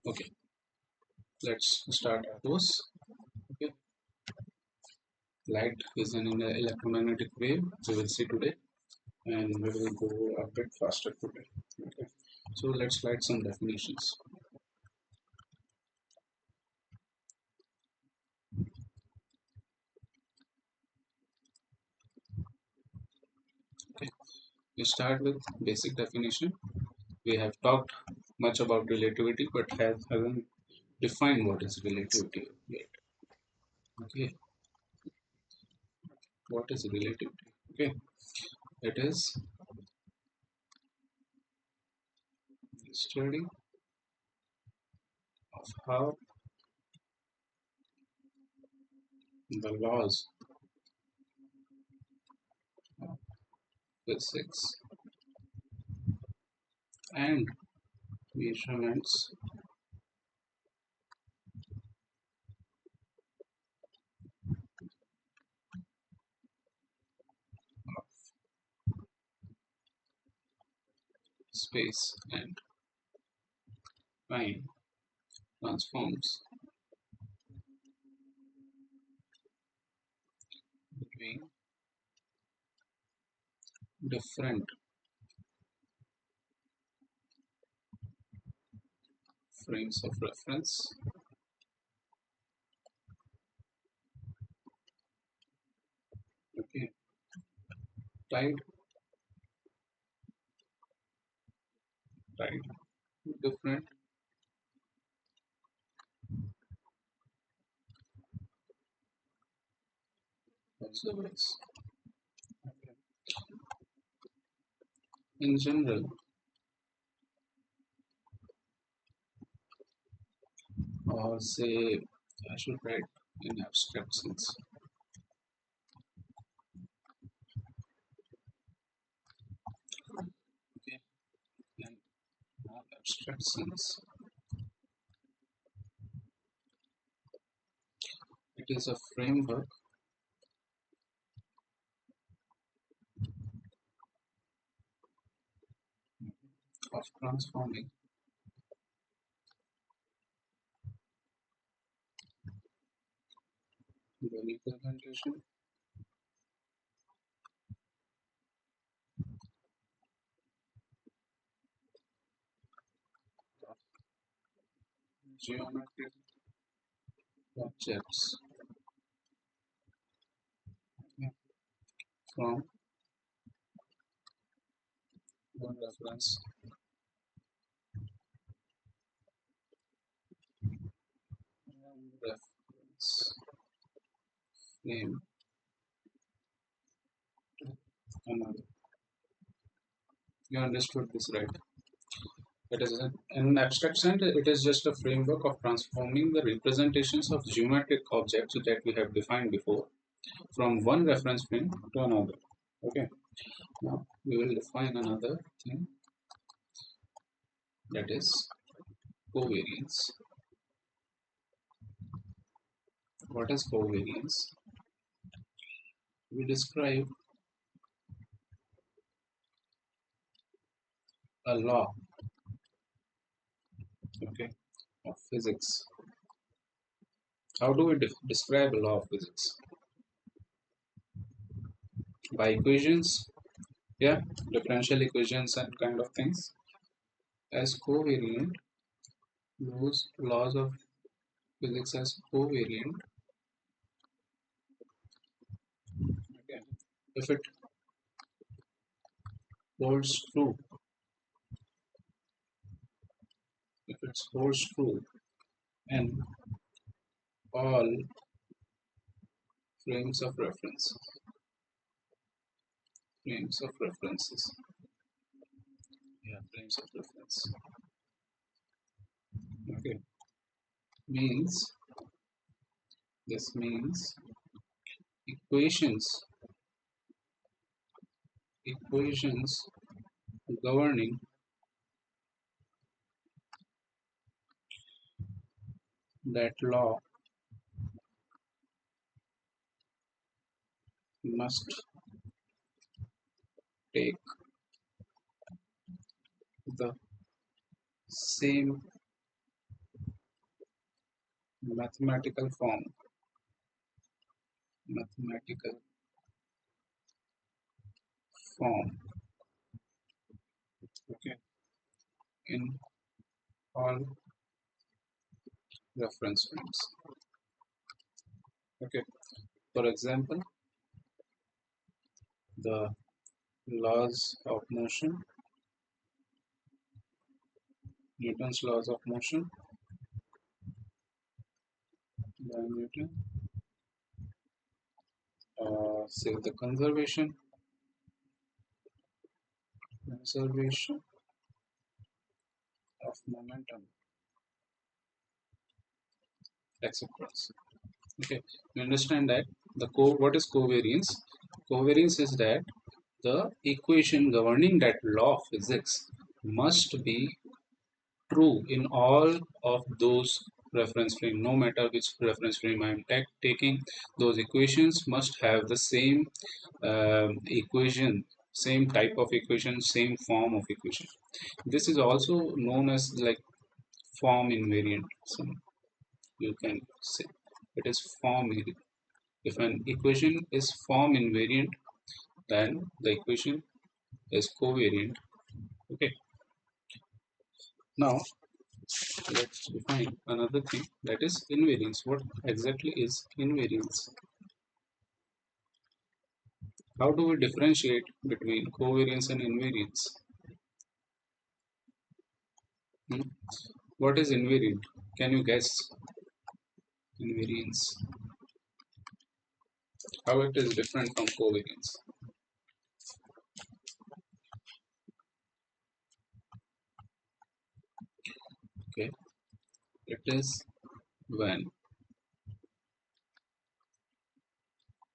Okay, let's start our course. Okay, light is an electromagnetic wave we will see today, and we will go a bit faster today. Okay, so let's write some definitions. Okay, we start with basic definition. We have talked much about relativity, but haven't defined what is relativity yet. Okay, what is relativity? Okay, it is the study of how the laws of physics and measurements of space and time transforms between different frames of reference. Okay, tied, tied to different observers. Okay. In general, or say, I should write in abstract sense. Okay, in abstract sense, it is a framework of transforming the representation of geometric objects, okay, from one reference reference frame to another. You understood this, right? It is in abstract sense, it is just a framework of transforming the representations of geometric objects that we have defined before from one reference frame to another. Okay, now we will define another thing, that is covariance. What is covariance? We describe a law, okay, of physics. How do we describe a law of physics? By equations, yeah, differential equations and kind of things. As covariant, those laws of physics as covariant. Okay. If it holds true, if it holds true, and all frames of reference, frames of references, yeah, frames of reference. Okay, means this means equations, equations governing that law must take the same mathematical form, mathematical form, okay, in all reference frames. Okay, for example, the laws of motion, Newton's laws of motion by Newton, say the conservation of momentum, etc. Okay, you understand that what is covariance? Covariance is that the equation governing that law of physics must be true in all of those reference frame. No matter which reference frame I am taking, those equations must have the same equation, same type of equation, same form of equation. This is also known as like form invariant. So you can say it is form invariant. If an equation is form invariant, then the equation is covariant. Okay. Now let's define another thing, that is invariance. What exactly is invariance? How do we differentiate between covariance and invariance? Hmm? What is invariant? Can you guess invariance? How it is different from covariance? Okay, it is when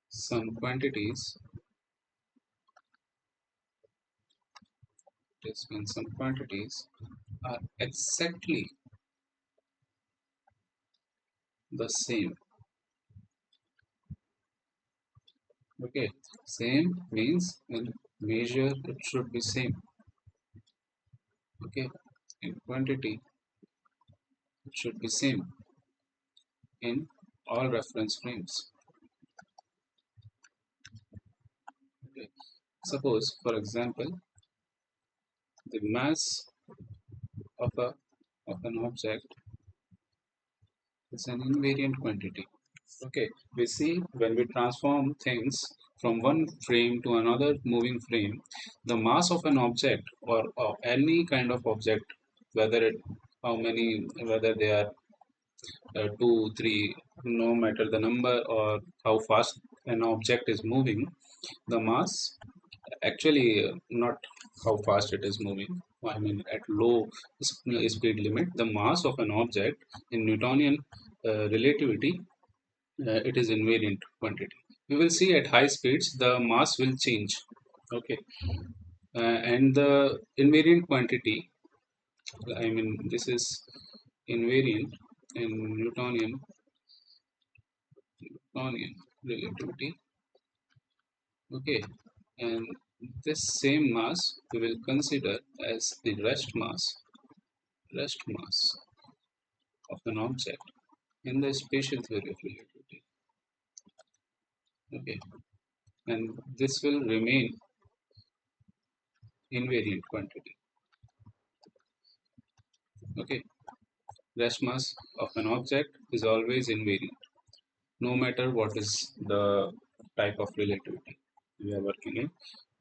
some quantities, it is when some quantities are exactly the same. Okay, same means in measure it should be same. Okay, in quantity it should be same in all reference frames. Okay. Suppose, for example, the mass of a of an object is an invariant quantity. Okay, we see when we transform things from one frame to another moving frame, the mass of an object or any kind of object, whether it how many, whether they are two, three, no matter the number or how fast an object is moving, the mass actually not how fast it is moving. I mean, at low speed limit, the mass of an object in Newtonian relativity, it is invariant quantity. We will see at high speeds the mass will change. Okay, and the invariant quantity, I mean, this is invariant in Newtonian relativity. Okay, and this same mass we will consider as the rest mass of an object in the spatial theory of relativity. Okay, and this will remain invariant quantity. Okay, rest mass of an object is always invariant, no matter what is the type of relativity we are working in.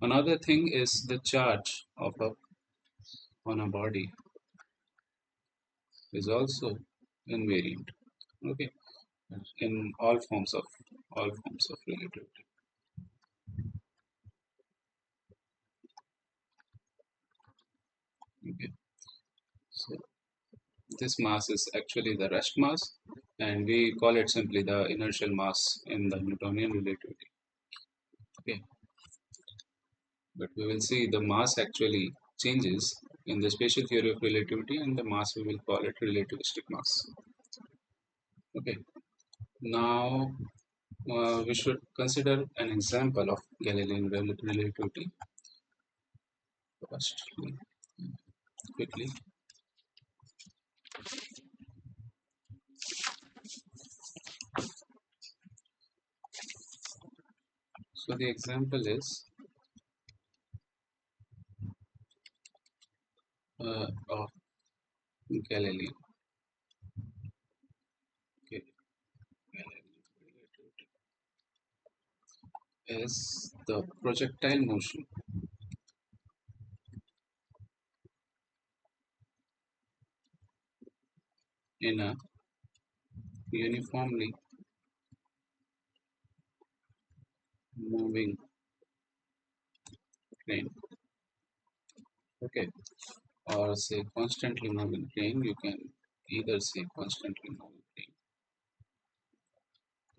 Another thing is the charge of a on a body is also invariant. Okay, in all forms of relativity. Okay, so this mass is actually the rest mass, and we call it simply the inertial mass in the Newtonian relativity. Okay, but we will see the mass actually changes in the special theory of relativity, and the mass we will call it relativistic mass. Okay, now we should consider an example of Galilean relativity first, quickly. the example is of Galileo. Okay, Galileo is the projectile motion in a uniformly moving plane. Okay, or say constantly moving plane. You can either say constantly moving plane.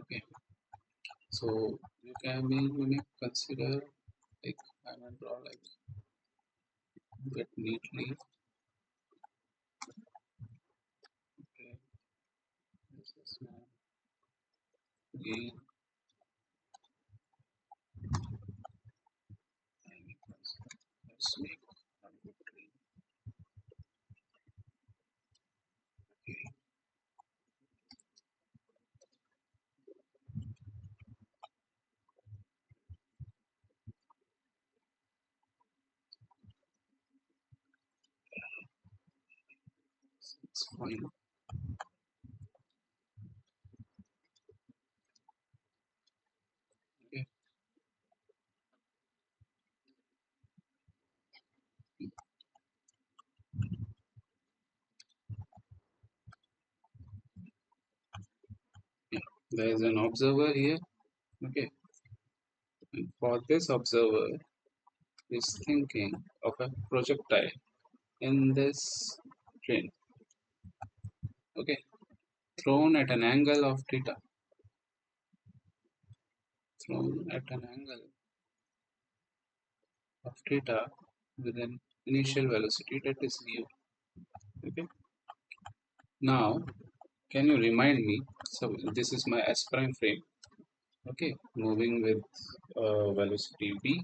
Okay, so you may consider like I will draw like that neatly. Okay, this is my gain. Let's make a good plane. Okay, it's fine. Okay, yeah. There is an observer here. Okay, and for this observer is thinking of a projectile in this plane. Okay, thrown at an angle of theta. Thrown at an angle of theta with an initial velocity that is u. Okay, now can you remind me? So this is my s prime frame. Okay, moving with velocity v.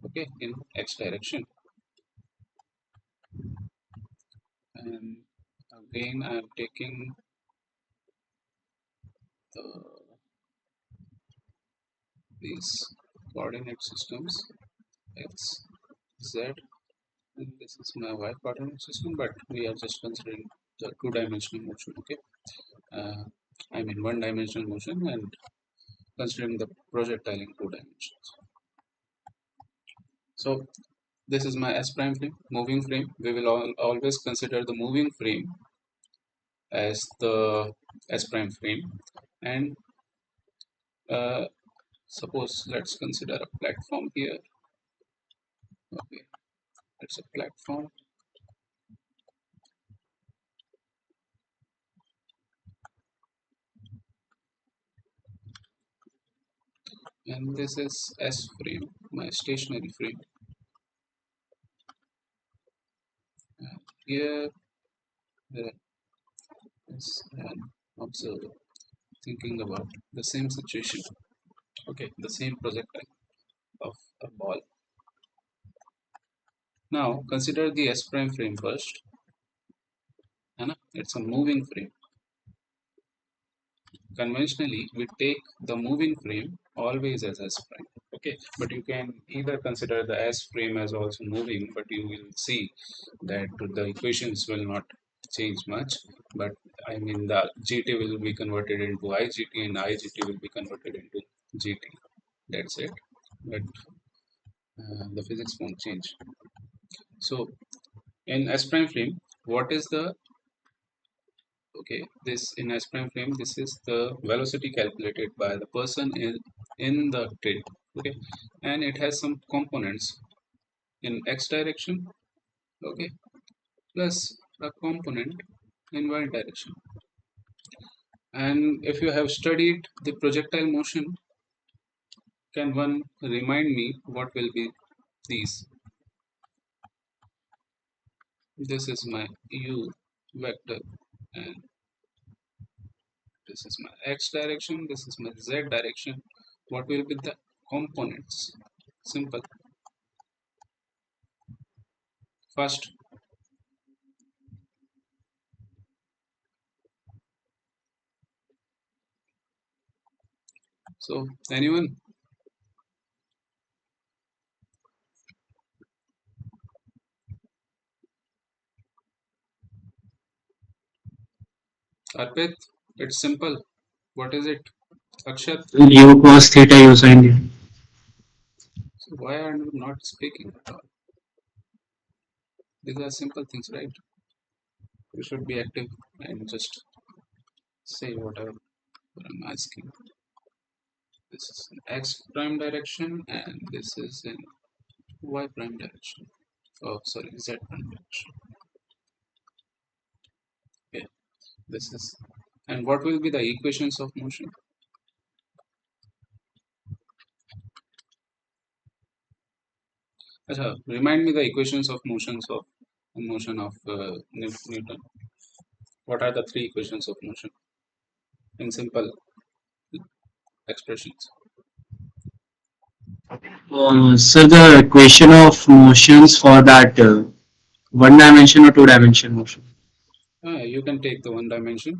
Okay, in x direction, and again I am taking the, these coordinate systems x, z, and this is my y coordinate system. But we are just considering the two-dimensional motion. Okay, uh, I mean one-dimensional motion and considering the projectile in two dimensions. So this is my S prime frame, moving frame. We will always consider the moving frame as the S prime frame. And uh, suppose let's consider a platform here. Okay, it's a platform. And this is S frame, my stationary frame. And here there is an observer thinking about the same situation. Okay, the same projectile of a ball. Now consider the S prime frame first. है It's a moving frame. Conventionally, we take the moving frame always as S prime. Okay, but you can either consider the S frame as also moving, but you will see that the equations will not change much. But I mean, the GT will be converted into IGT and IGT will be converted into GT. That's it. But the physics won't change. So in S prime frame, what is the okay, this in S prime frame, this is the velocity calculated by the person in the tilt. Okay, and it has some components in x direction. Okay, plus a component in y direction. And if you have studied the projectile motion, can one remind me what will be these? This is my u vector, and this is my x direction, this is my z direction. What will be the components? Simple. First, so anyone? Arpit, it's simple. What is it? Akshat, U cos theta u sin theta. so why are you not speaking at all? These are simple things, right? You should be active and just say whatever I'm asking. This is in x prime direction and this is in y prime direction. Oh, sorry, z prime direction. Okay, this is. And what will be the equations of motion? Remind me the equations of motion of Newton. What are the three equations of motion in simple expressions? So the equation of motions for that one dimension or two dimension motion. You can take the one dimension.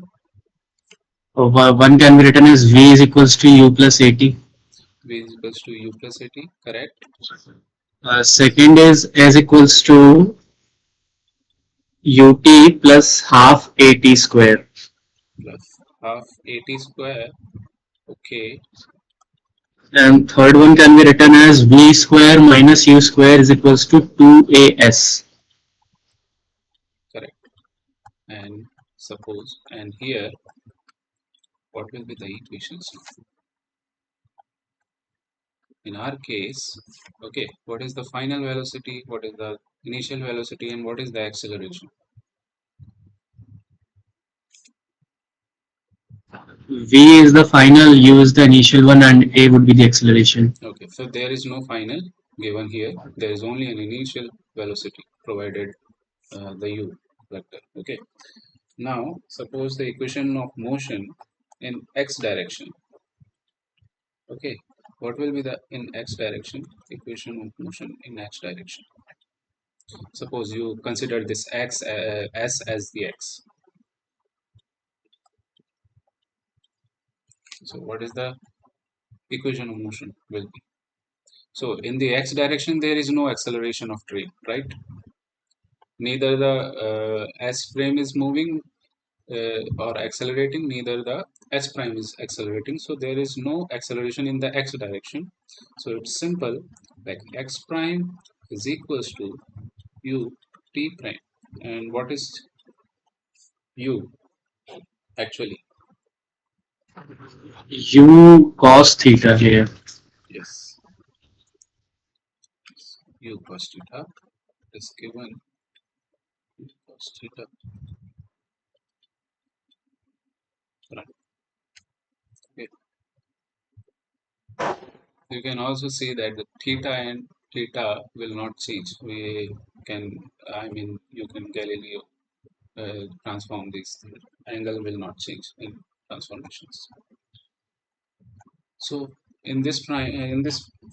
One can be written as V is equals to U plus AT. V is equals to u plus at. Correct. Second is S equals to UT plus half AT square. Plus half at square. Okay. And third one can be written as V square minus U square is equals to 2AS. Correct. And suppose, and here, what will be the equations now? In our case, okay, what is the final velocity, what is the initial velocity, and what is the acceleration? V is the final, U is the initial one, and A would be the acceleration. Okay, so there is no final given here. There is only an initial velocity provided the u vector. Okay. Now, suppose the equation of motion in x direction. Okay, what will be the in x direction equation of motion in x direction? Suppose you consider this x s as the x. So, what is the equation of motion will be? So, in the x direction, there is no acceleration of train, right? Neither the s frame is moving or accelerating, neither the h prime is accelerating. So there is no acceleration in the x direction. So it's simple, like x prime is equals to u t prime. And what is u actually? U cos theta here. Yes, u cos theta is given u cos theta. Right. Okay. You can also see that the theta and theta will not change. We can, I mean, you can Galileo transform these angle will not change in transformations. So in this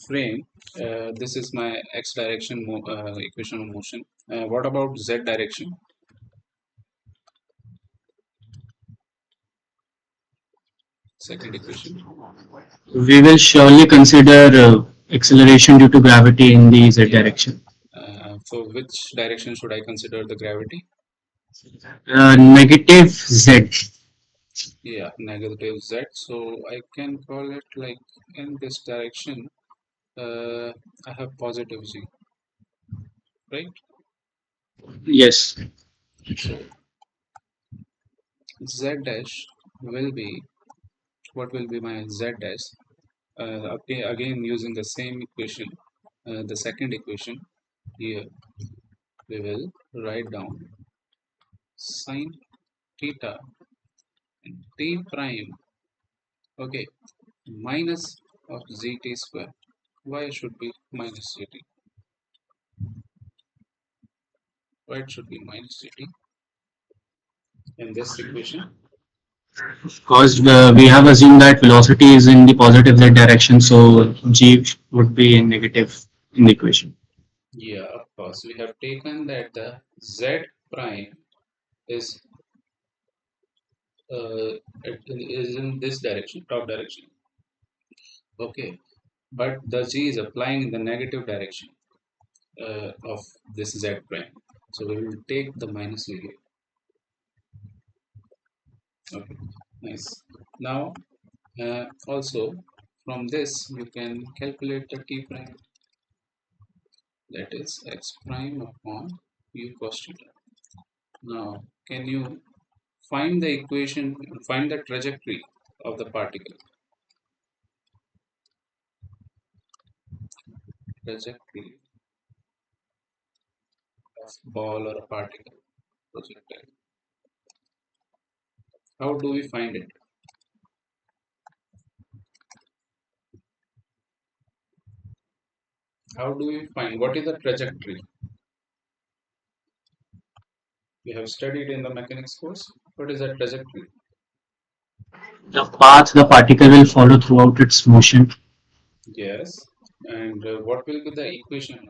frame, this is my x direction equation of motion. What about z direction? Second equation. We will surely consider acceleration due to gravity in the z Yeah. direction. So which direction should I consider the gravity? Negative z. Yeah, negative z. So I can call it like in this direction. Uh, I have positive z, right? Yes. So z dash will be, what will be my z dash? Okay, again using the same equation, the second equation here, we will write down sine theta and t prime, okay, minus of zt square. Why it should be minus gt? Why it should be minus gt in this equation? Because we have assumed that velocity is in the positive z direction, so g would be in negative in the equation. Yeah, of course, we have taken that the z prime is is in this direction, top direction, okay, but the g is applying in the negative direction of this z prime. So we will take the minus here. Okay, nice. Now, also from this you can calculate the t prime, that is x prime upon u cos theta. Now, can you find the equation, find the trajectory of the particle, trajectory of ball or a particle, projectile. How do we find it? How do we find what is the trajectory? We have studied in the mechanics course. What is the trajectory? The path the particle will follow throughout its motion. Yes. And what will be the equation?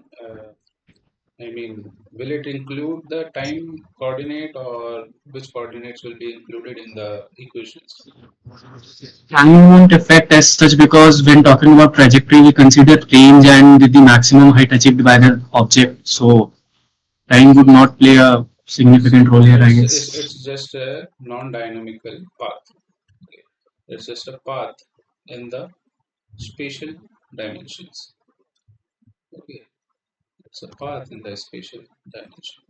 I mean, will it include the time coordinate or which coordinates will be included in the equations? Time won't affect as such because when talking about trajectory, we consider range and the maximum height achieved by the object. So time would not play a significant So role here, I it's guess. just a non-dynamical path. Okay. It's just a path in the spatial dimensions. Okay. It's a path in the spatial dimension.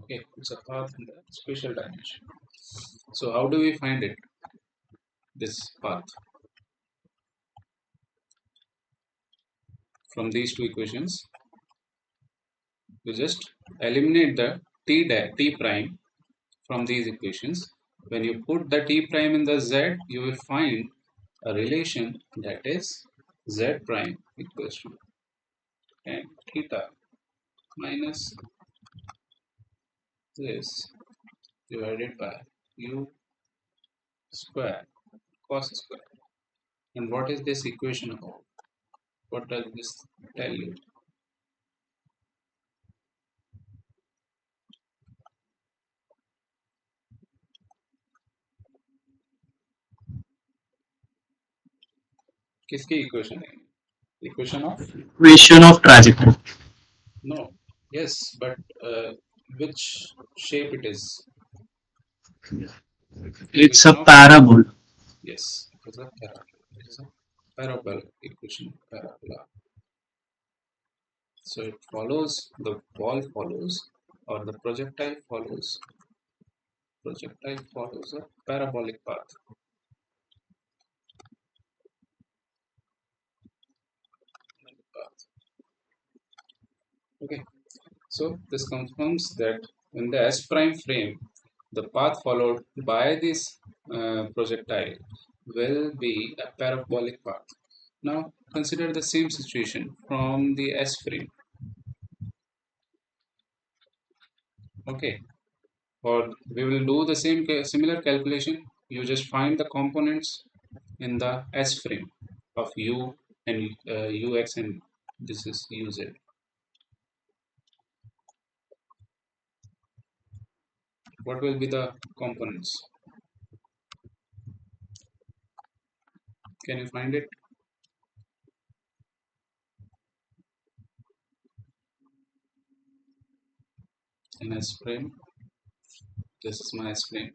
Okay. It's a path in the spatial dimension. So how do we find it? This path from these two equations. We just eliminate the t prime from these equations. When you put the t prime in the z, you will find a relation that is z prime equals to tan theta minus this divided by u square cos square. And what is this equation about? What does this tell you? किसकी equation है? Equation of? Equation of trajectory. No. Yes, but which shape it is? It's Equation a of? parabol. Yes, it is a parabola. It is a parabola equation. Parabola. So it follows, the ball follows, or the projectile follows a parabolic path. Okay, so this confirms that in the S prime frame, the path followed by this projectile will be a parabolic path. Now consider the same situation from the S frame. Okay, or we will do the same similar calculation. You just find the components in the S frame of U and UX, and this is UZ. What will be the components? Can you find it in S frame? This is my S frame.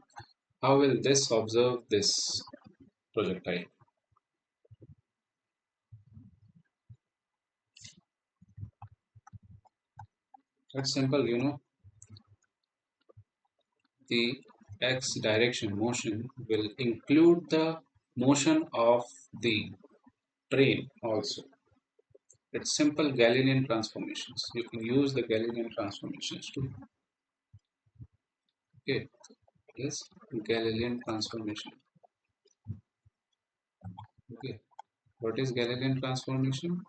How will this observe this projectile? That's simple, the X direction motion will include the motion of the train also. It's simple Galilean transformations. You can use the Galilean transformations too. Okay, yes, Galilean transformation. Okay, what is Galilean transformation?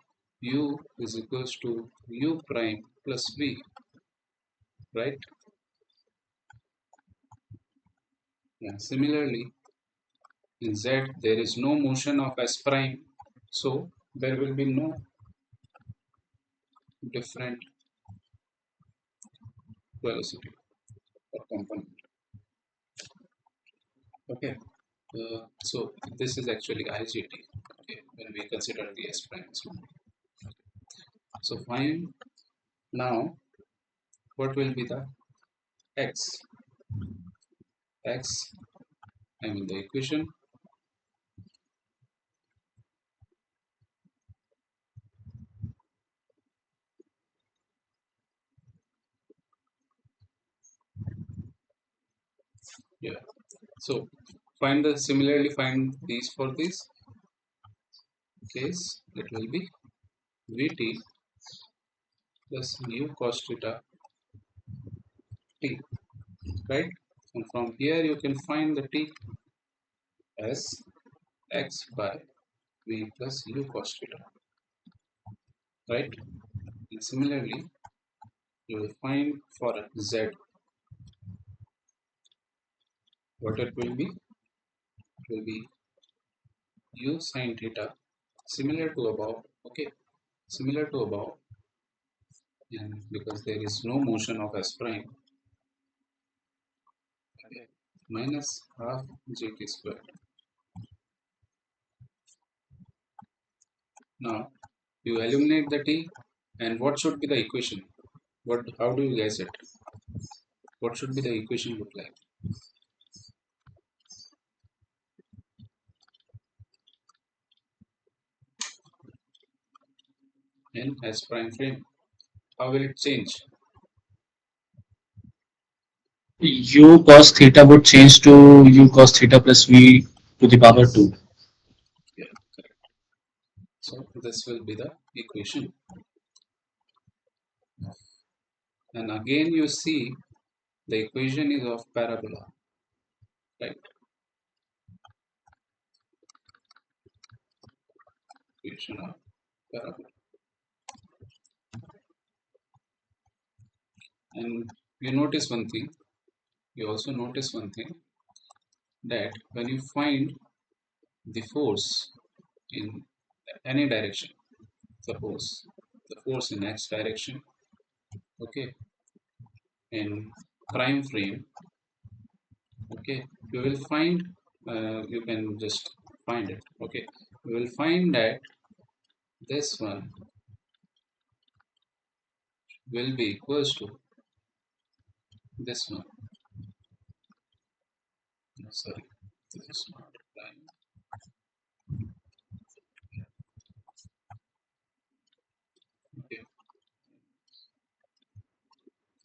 U is equals to U prime plus V, right? Yeah. Similarly, in Z there is no motion of S prime, so there will be no different velocity or component. Okay, so this is actually IGT. Okay, when we consider the S prime. So fine. Now, what will be the x. X, I mean the equation, yeah. So similarly find these for this case, it will be Vt plus u cos theta t, right? And from here you can find the t as x by v plus u cos theta, right? And similarly, you will find for z what it will be. It will be u sin theta, similar to above. Okay, similar to above, and because there is no motion of s prime, okay, minus half gt squared. Now you eliminate the t, and what should be the equation? What? How do you guess it? What should be the equation look like in s prime frame? How will it change? U cos theta would change to U cos theta plus V to the power Yes. 2. Yeah. Correct. So this will be the equation, and again you see the equation is of parabola, right? Equation of parabola, and you notice one thing. You also notice one thing that when you find the force in any direction, suppose the force in x direction, okay, in prime frame, okay, you will find, you can just find it, okay, you will find that this one will be equals to this one. No, sorry, this is not prime. Okay,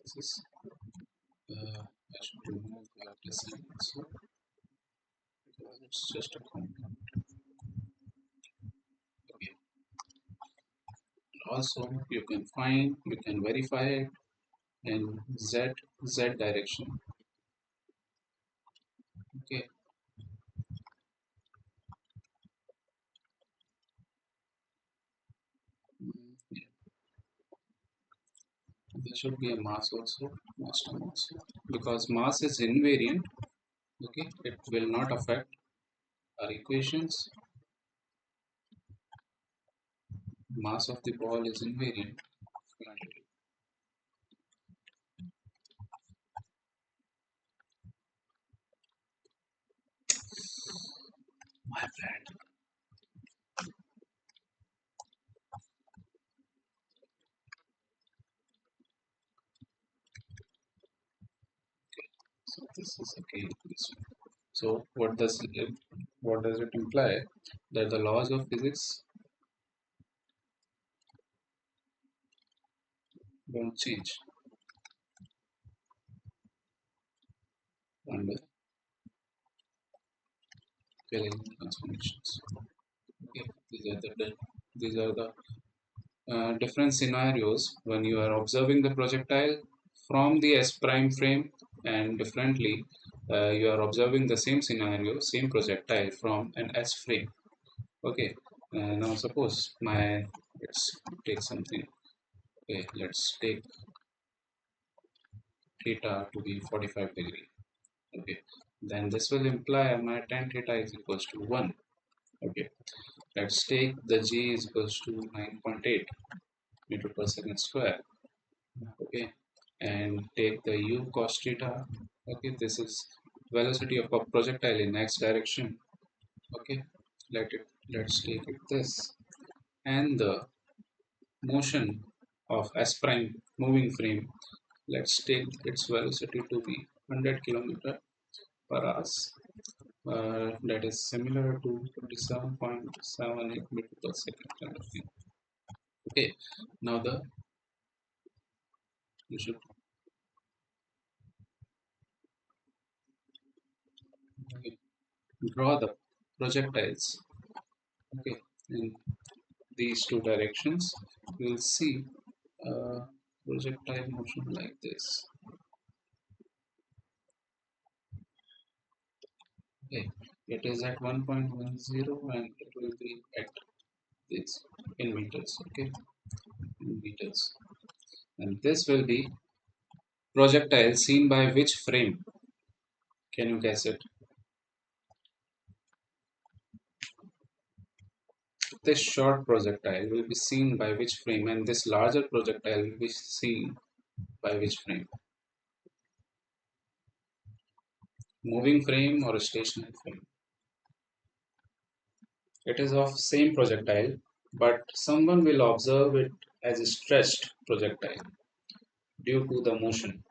this is, I should remove this one also because it's just a compound. Okay, also you can find, you can verify it in z direction. Okay, yeah. There should be a mass also, mass term also, because mass is invariant. Okay, it will not affect our equations. Mass of the ball is invariant quantity. My bad. So this is again this one. So what does it imply? That the laws of physics don't change under Cayley transformations. Okay, these are the different scenarios when you are observing the projectile from the S prime frame, and differently you are observing the same scenario, same projectile from an S frame. Okay, now suppose let's take something. Okay, let's take theta to be 45 degree. Okay, then this will imply my tan theta is equals to 1. Okay, let's take the g is equals to 9.8 meter per second square. Okay, and take the u cos theta. Okay, this is velocity of a projectile in x direction. Okay, let's take it this, and the motion of s prime moving frame, Let's take its velocity to be 100 kilometer per hour. That is similar to 27.78 meter per second kind of thing. Okay, now the you should draw the projectiles. Okay, in these two directions, you will see projectile motion like this. Okay, it is at 1.10 and it will be at this in meters. Okay, in meters, and this will be projectile seen by which frame? Can you guess it? This short projectile will be seen by which frame, and this larger projectile will be seen by which frame? Moving frame or a stationary frame? It is of same projectile, but someone will observe it as a stretched projectile due to the motion.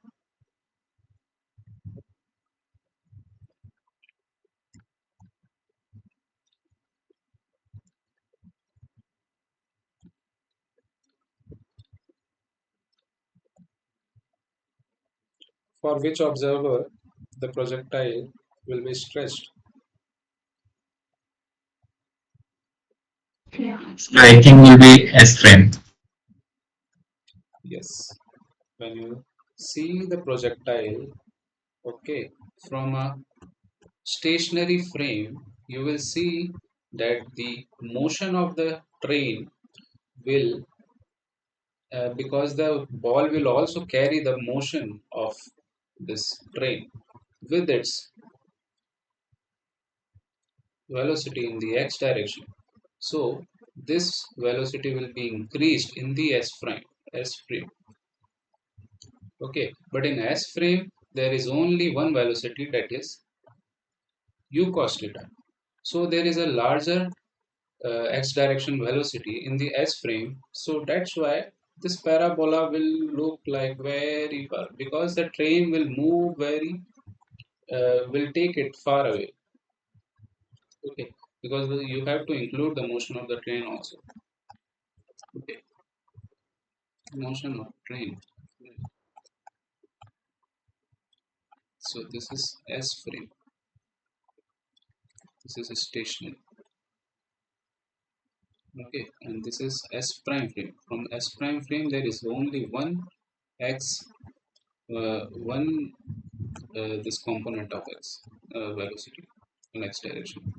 For which observer the projectile will be stretched? I think will be S frame. Yes. When you see the projectile, okay, from a stationary frame, you will see that the motion of the train will, because the ball will also carry the motion of this train with its velocity in the x direction. So this velocity will be increased in the S frame. Okay, but in S frame there is only one velocity, that is u cos theta. So there is a larger x direction velocity in the S frame. So that's why this parabola will look like very far, because the train will move very, will take it far away. Okay, because you have to include the motion of the train also. Okay, motion of train. So this is S frame. This is a stationary. Okay, and this is S prime frame. From S prime frame, there is only one x, one this component of x velocity in x direction.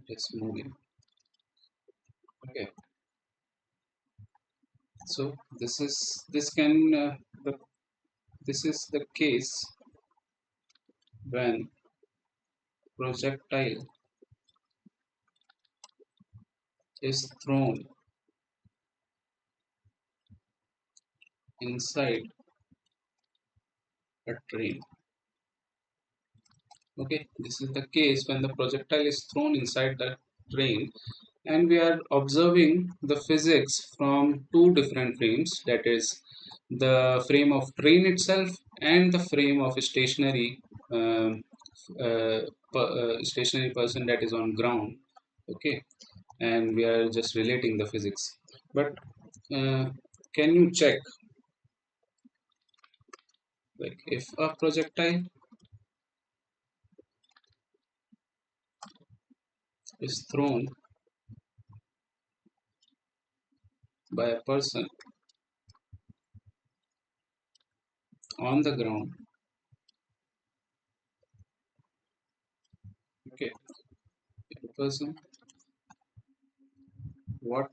It is moving. Okay, so the, this is the case when projectile is thrown inside a train. Okay, this is the case when the projectile is thrown inside the train, and we are observing the physics from two different frames, that is the frame of train itself and the frame of a stationary stationary person that is on ground. Okay, and we are just relating the physics, but uh, can you check, like, if a projectile is thrown by a person on the ground, okay, if a person, what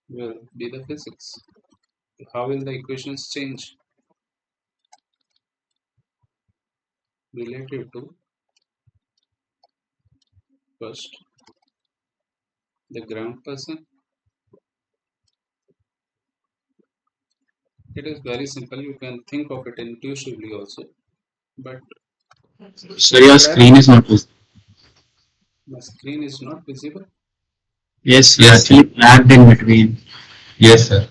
will be the physics? How will the equations change relative to first the ground person? It is very simple. You can think of it intuitively also. But So for your screen is clarity, not visible. my screen is not visible. Yes, you actually lagged in between. Yes, sir.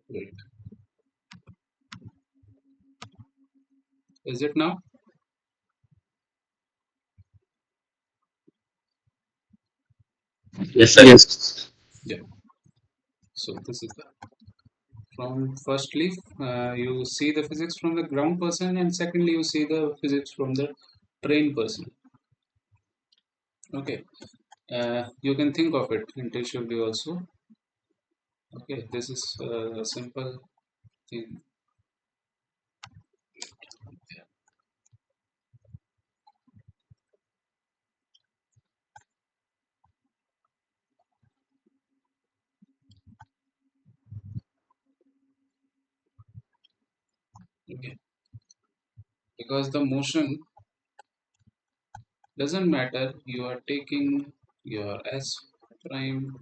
Great. Is it now? Yes, sir. Yes. Yeah. So this is the from firstly you see the physics from the ground person, and secondly you see the physics from the trained person. Okay. You can think of it intuitively also. Okay, this is a simple thing. Okay, because the motion doesn't matter. You are taking your s prime.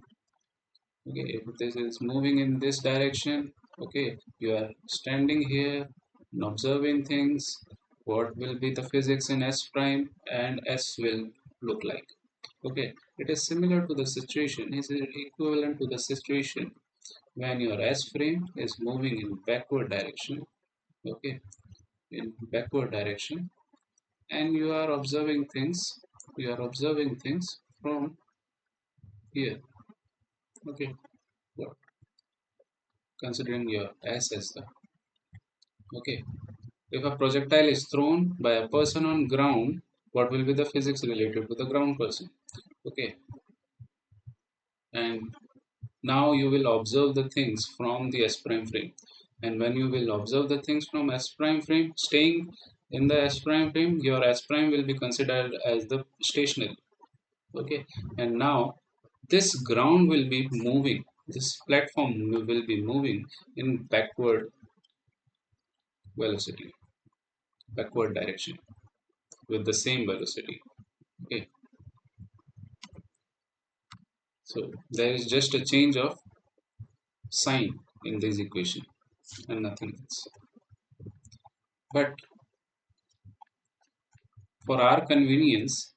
Okay, if this is moving in this direction, okay, you are standing here and observing things. What will be the physics in s prime and s will look like? Okay, it is similar to the situation, is equivalent to the situation when your s frame is moving in backward direction. Okay, in backward direction, and you are observing things from here. Okay, what, considering your s as the, okay, if a projectile is thrown by a person on ground, what will be the physics related to the ground person? Okay, and now you will observe the things from the s prime frame. And when you will observe the things from s prime frame, staying in the s prime frame, your s prime will be considered as the stationary. Okay, and now this ground will be moving. This platform will be moving in velocity, backward direction with the same velocity. Okay, so there is just a change of sign in this equation and nothing else. But for our convenience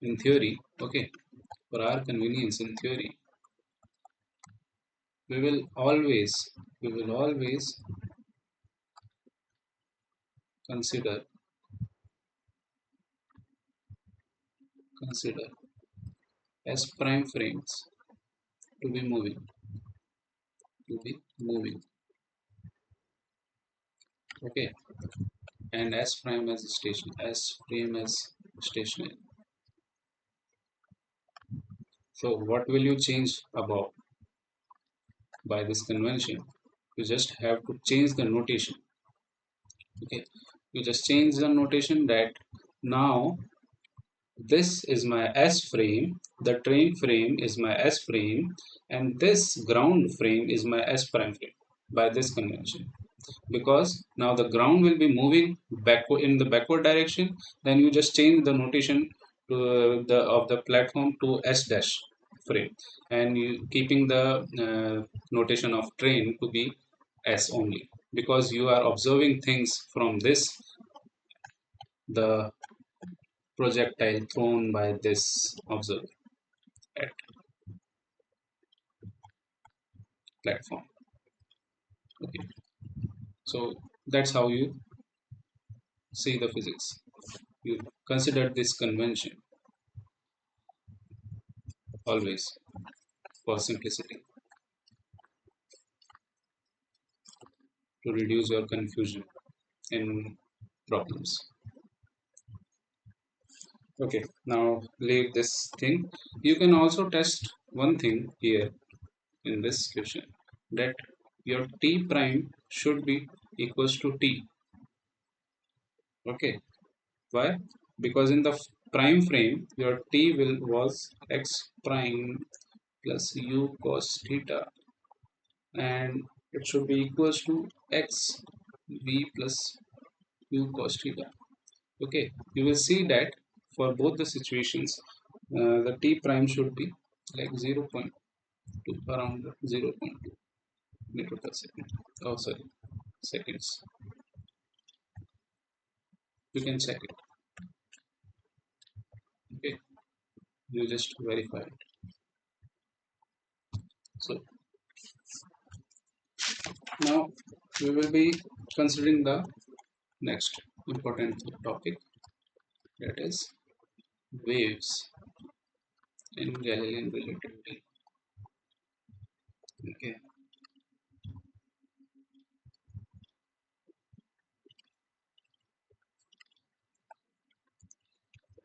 in theory, okay, for our convenience in theory, we will always, we will always consider, consider S prime frames to be moving, to be moving, okay, and S prime as station, S prime as stationary. So what will you change about by this convention? You just have to change the notation. Okay, you just change the notation that now this is my S frame, the train frame is my S frame, and this ground frame is my S prime frame by this convention. Because now the ground will be moving backward in the backward direction, then you just change the notation to the of the platform to S dash frame, and you keeping the notation of train to be S only, because you are observing things from this, the projectile thrown by this observer at platform. Okay, so that's how you see the physics. You consider this convention always for simplicity, to reduce your confusion in problems. Okay, now leave this thing. You can also test one thing here in this question, that your t prime should be equals to t. Okay, why? Because in the prime frame, your t will was x prime plus u cos theta, and it should be equals to x v plus u cos theta. Okay, you will see that for both the situations, the t prime should be like 0.2, around 0.2 meter per second. Oh, sorry, seconds. You can check it. Okay, you just verify it. So now we will be considering the next important topic, that is waves in Galilean relativity. Okay,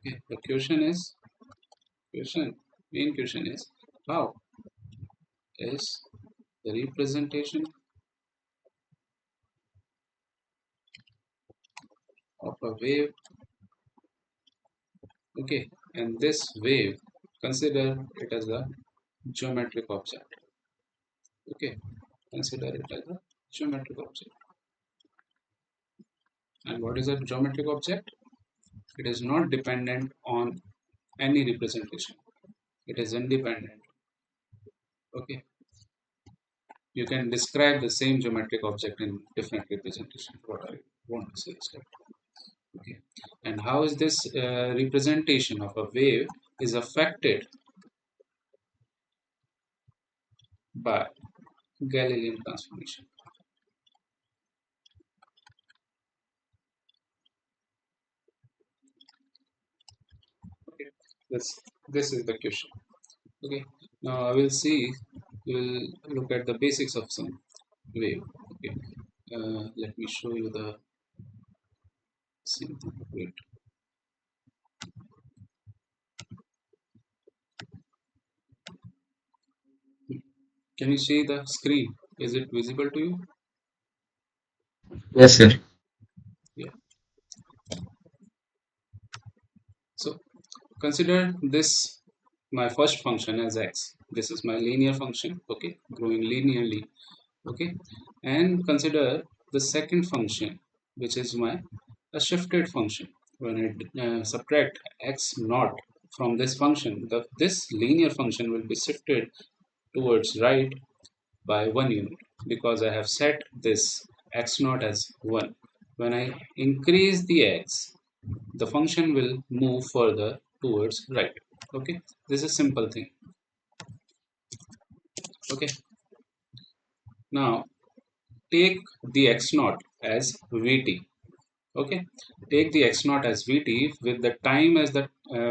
okay. The question main question is, how is the representation of a wave, okay, and this wave, consider it as a geometric object. Okay, consider it as a geometric object. And what is a geometric object? It is not dependent on any representation. It is independent. Okay, you can describe the same geometric object in different representation. What I want to say is that. Okay, and how is this representation of a wave is affected by Galilean transformation? Okay, this is the question. Okay, now I will see. We'll look at the basics of some wave. Okay, let me show you the same thing. Wait, can you see the screen? Is it visible to you? Yes, sir. Yeah. So consider this my first function as x. This is my linear function. Okay, growing linearly. Okay, and consider the second function, which is my a shifted function. When I subtract x naught from this function, this linear function will be shifted towards right by 1 unit, because I have set this x naught as 1. When I increase the x, the function will move further towards right. Okay, this is a simple thing. Okay, now take the x naught as vt. Okay, take the x naught as vt with the time as the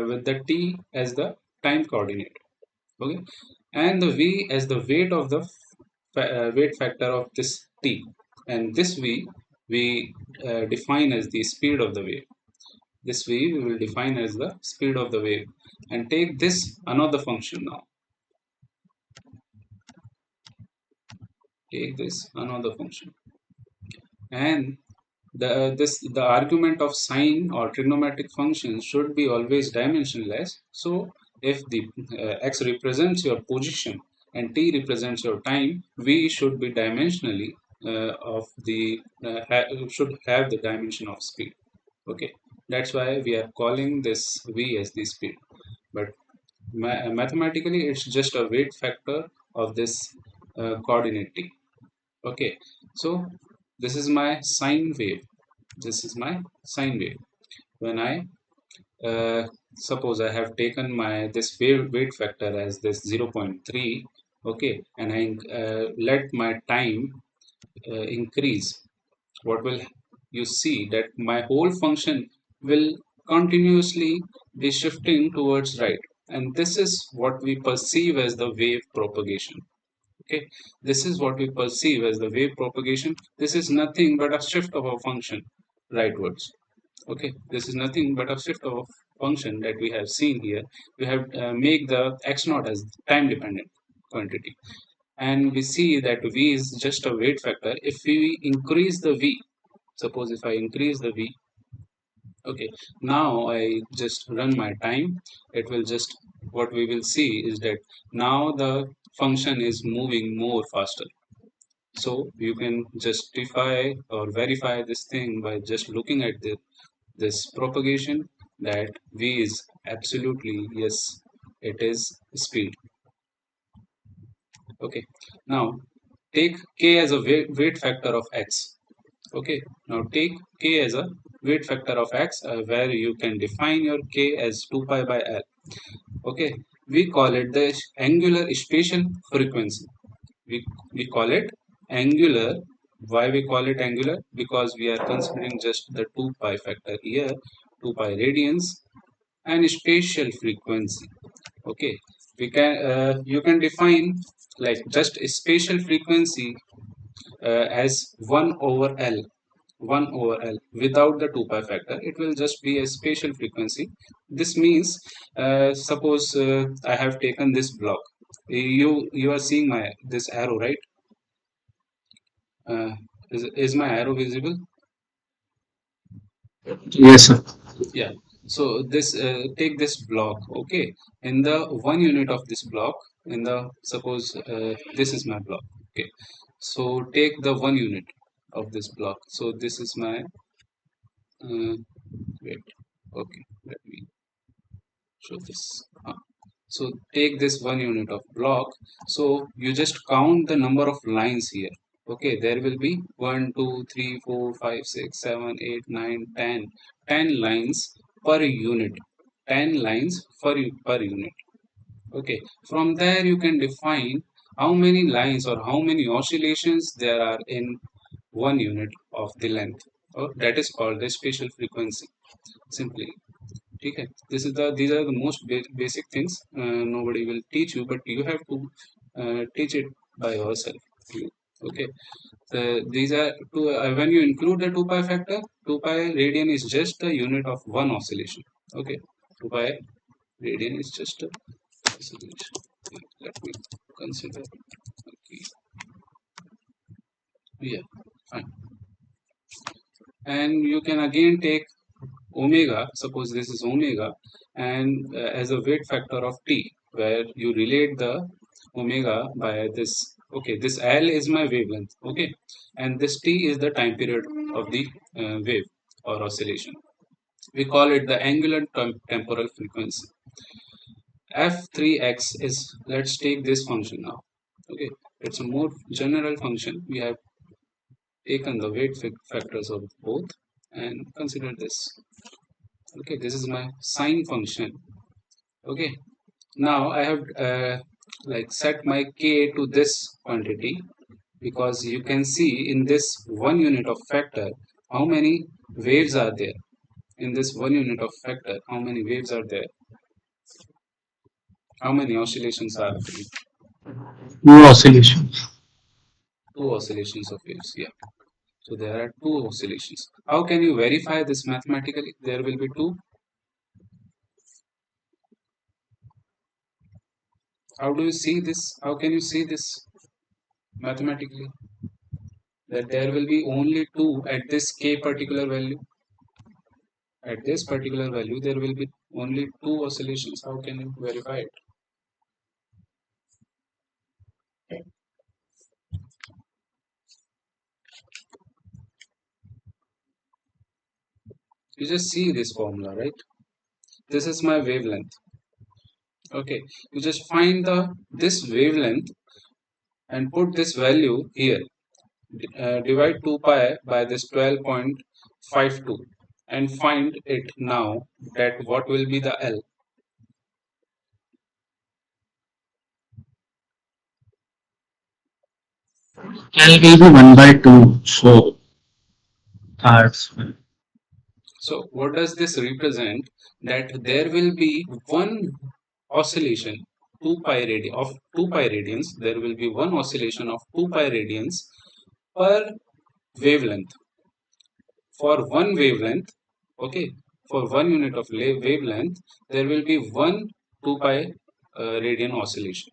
with the t as the time coordinate. Okay, and the v as the weight of the weight factor of this t, and this v we define as the speed of the wave. This v we will define as the speed of the wave, and take this another function now. Take this another function, and the argument of sine or trigonometric functions should be always dimensionless. So if the x represents your position and t represents your time, v should be dimensionally of the should have the dimension of speed. Okay, that's why we are calling this v as the speed, but mathematically it's just a weight factor of this coordinate t. Okay, so this is my sine wave. This is my sine wave. When I suppose I have taken my this weight factor as this 0.3, okay, and I let my time increase, what will you see that my whole function will continuously be shifting towards right, and this is what we perceive as the wave propagation. Okay, this is what we perceive as the wave propagation. This is nothing but a shift of a function rightwards. Okay, this is nothing but a shift of a function that we have seen here. We have make the x naught as time dependent quantity, and we see that v is just a weight factor. If we increase the v, suppose if I increase the v, okay, now I just run my time, it will just, what we will see is that now the function is moving more faster. So you can justify or verify this thing by just looking at this propagation, that v is absolutely, yes, it is speed. Okay, now take k as a weight factor of x. Okay, now take k as a weight factor of x, where you can define your k as 2 pi by l. Okay, We call it the angular spatial frequency. We call it angular. Why we call it angular? Because we are considering just the 2 pi factor here, 2 pi radians, and spatial frequency. Okay, we can you can define like just a spatial frequency as 1 over L, 1 over L without the 2 pi factor. It will just be a spatial frequency. This means, suppose I have taken this block. You are seeing my this arrow, right? Uh, is my arrow visible? Yes, sir. Yeah. So this take this block. Okay. In the 1 unit of this block, in the suppose this is my block. Okay. So take the 1 unit of this block. So this is my wait. Okay. Let me show this. So take this 1 unit of block. So you just count the number of lines here. Okay, there will be 1, 2, 3, 4, 5, 6, 7, 8, 9, 10. 10 lines per unit. 10 lines per unit. Okay, from there you can define how many lines or how many oscillations there are in 1 unit of the length. Oh, that is called the spatial frequency. Simply. Okay, these are the most basic things. Nobody will teach you, but you have to teach it by yourself. Okay, these are two. When you include the 2 pi factor, 2 pi radian is just a unit of one oscillation. Okay, 2 pi radian is just a oscillation. Let me consider. Okay, yeah, fine. And you can again take omega, suppose this is omega, and as a weight factor of t, where you relate the omega by this. Okay, this L is my wavelength. Okay, and this t is the time period of the wave or oscillation. We call it the angular temporal frequency. F3x is, let's take this function now. Okay, it's a more general function. We have taken the weight factors of both and consider this. Okay, this is my sine function. Okay, now I have like set my k to this quantity, because you can see in this 1 unit of factor how many waves are there. In this 1 unit of factor, how many waves are there? How many oscillations are there? No oscillations. Two oscillations of waves. Yeah. So there are two oscillations. How can you verify this mathematically? There will be two. How do you see this? How can you see this mathematically? That there will be only two at this k particular value. At this particular value, there will be only two oscillations. How can you verify it? You just see this formula, right? This is my wavelength. Okay, you just find the this wavelength and put this value here. Divide 2 pi by this 12.52 and find it now, that what will be the L. L will be 1 by 2. So that's So what does this represent? That there will be one oscillation 2 pi radian of 2 pi radians. There will be one oscillation of 2 pi radians per wavelength. For one wavelength, okay, for 1 unit of wavelength, there will be one 2 pi radian oscillation.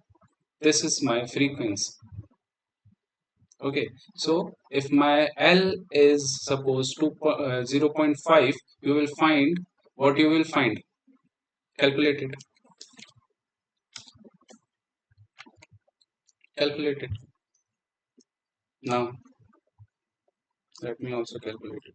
This is my frequency. Okay, so if my L is suppose 0.5, you will find what you will find. Calculate it. Calculate it. Now, let me also calculate it.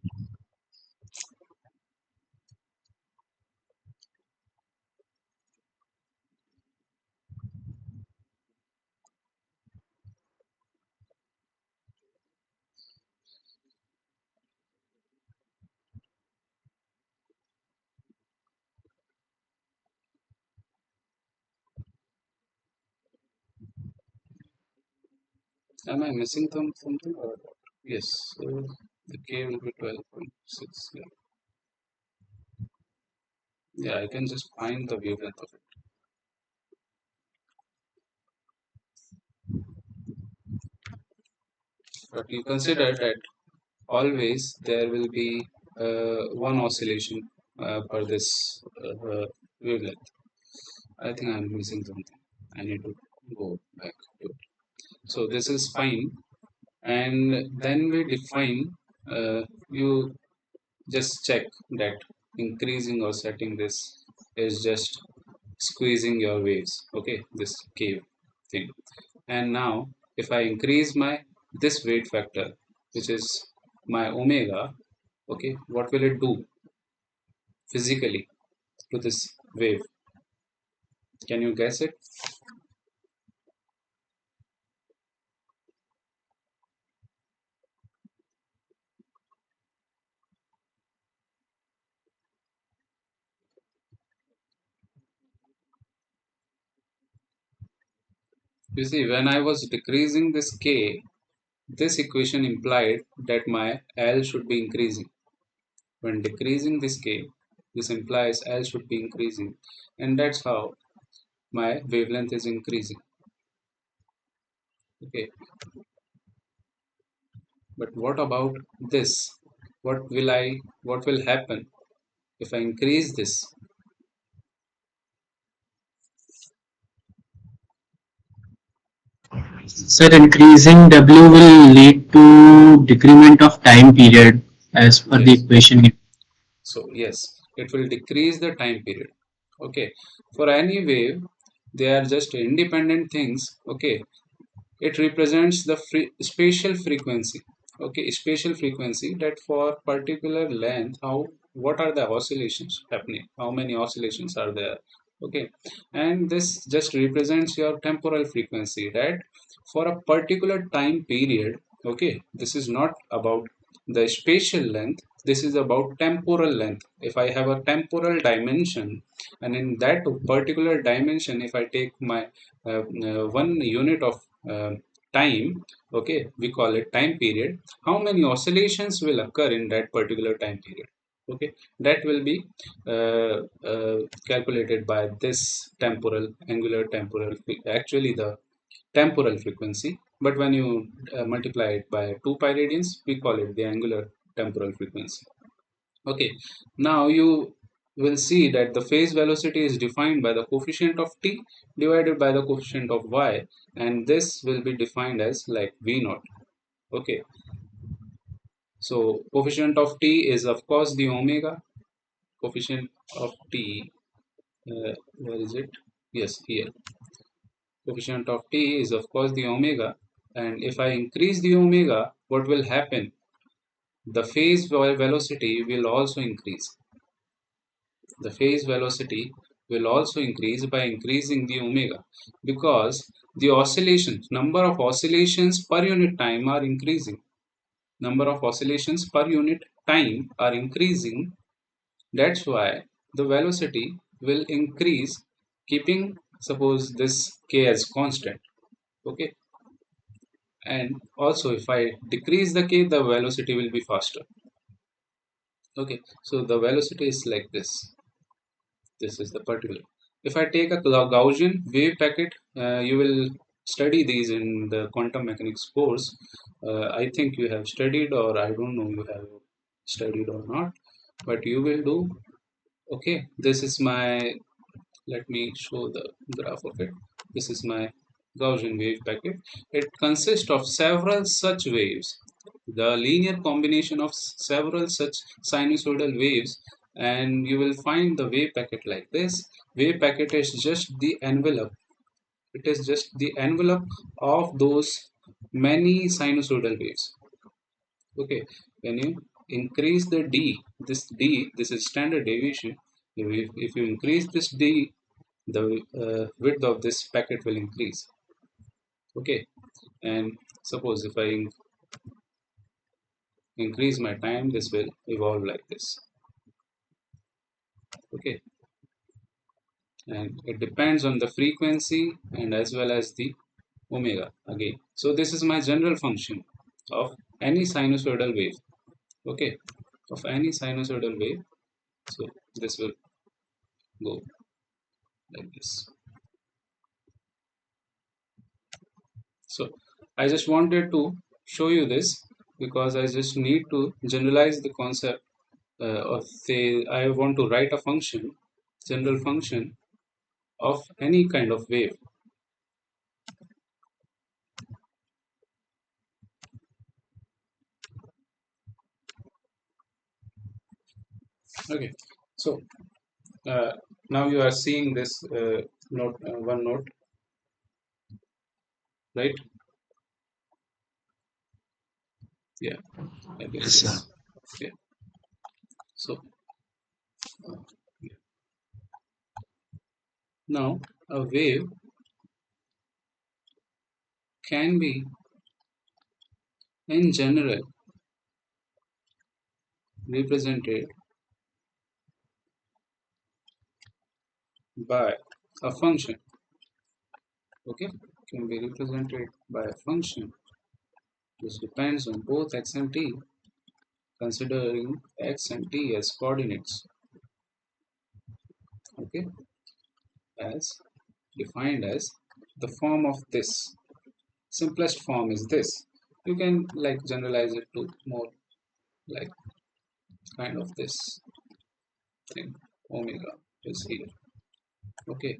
Am I missing something or what? Yes, so the K will be 12.6. Yeah. Yeah, I can just find the wavelength of it. But you consider that always there will be one oscillation per this wavelength. I think I'm missing something. I need to go back to it. So this is fine. And then we define, you just check that increasing or setting this is just squeezing your waves. Okay, this cave thing. And now if I increase my this weight factor, which is my omega, okay, what will it do physically to this wave? Can you guess it? You see, when I was decreasing this k, this equation implied that my L should be increasing. When decreasing this k, this implies L should be increasing, and that's how my wavelength is increasing. Okay, but what about this? What will happen if I increase this? Sir, increasing W will lead to decrement of time period as per the Yes. equation. So yes, it will decrease the time period. Okay. For any wave, they are just independent things. Okay. It represents the spatial frequency. Okay, spatial frequency that for particular length, how what are the oscillations happening? How many oscillations are there? Okay, and this just represents your temporal frequency, right? For a particular time period. Okay, this is not about the spatial length. This is about temporal length. If I have a temporal dimension, and in that particular dimension, if I take my one unit of time, okay, we call it time period, how many oscillations will occur in that particular time period? Okay, that will be calculated by this temporal, angular temporal, actually the temporal frequency, but when you multiply it by 2 pi radians, we call it the angular temporal frequency. Okay, now you will see that the phase velocity is defined by the coefficient of t divided by the coefficient of y, and this will be defined as like v naught. Okay, so coefficient of t is of course the omega. Coefficient of t, where is it? Yes, here. Coefficient of t is of course the omega, and if I increase the omega, what will happen? The phase velocity will also increase. The phase velocity will also increase by increasing the omega, because the oscillations, number of oscillations per unit time are increasing. Number of oscillations per unit time are increasing. That's why the velocity will increase, keeping suppose this k as constant. Okay, and also if I decrease the k, the velocity will be faster. Okay, so the velocity is like this. This is the particular. If I take a Gaussian wave packet, you will study these in the quantum mechanics course. I think you have studied, or I don't know you have studied or not, but you will do. Okay, this is my, let me show the graph of it. This is my Gaussian wave packet. It consists of several such waves, the linear combination of several such sinusoidal waves, and you will find the wave packet like this. Wave packet is just the envelope. It is just the envelope of those many sinusoidal waves. Okay, when you increase the d, this is standard deviation. If you increase this d, the width of this packet will increase. Okay, and suppose if I increase my time, this will evolve like this. Okay, and it depends on the frequency and as well as the omega again. So this is my general function of any sinusoidal wave. Okay, of any sinusoidal wave. So this will go like this. So I just wanted to show you this because I just need to generalize the concept, or say I want to write a function, general function of any kind of wave. Okay, so uh, now you are seeing this note, one note, right? Yeah, I guess Yes, sir. yes. Okay, so yeah. Now a wave can be in general represented by a function. Okay, can be represented by a function which depends on both x and t, considering x and t as coordinates. Okay, as defined as the form of this. Simplest form is this. You can like generalize it to more like kind of this thing. Omega is here. Okay,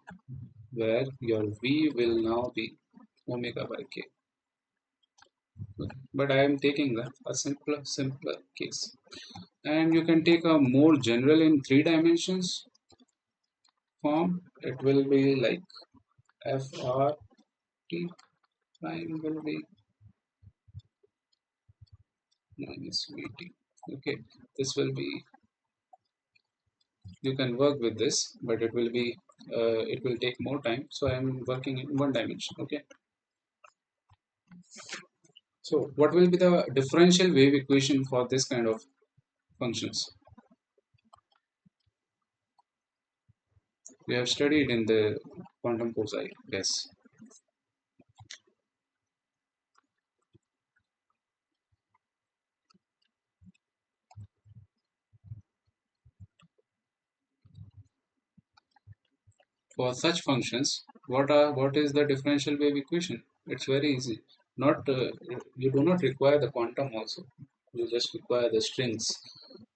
where your v will now be omega by k. Okay. But I am taking a simpler case. And you can take a more general in three dimensions form. It will be like FRT prime will be minus VT. Okay, this will be, you can work with this, but it will be it will take more time. So I am working in one dimension. Okay, so what will be the differential wave equation for this kind of functions? We have studied in the quantum course, I guess. For such functions, what is the differential wave equation? It's very easy. Not you do not require the quantum also. You just require the strings,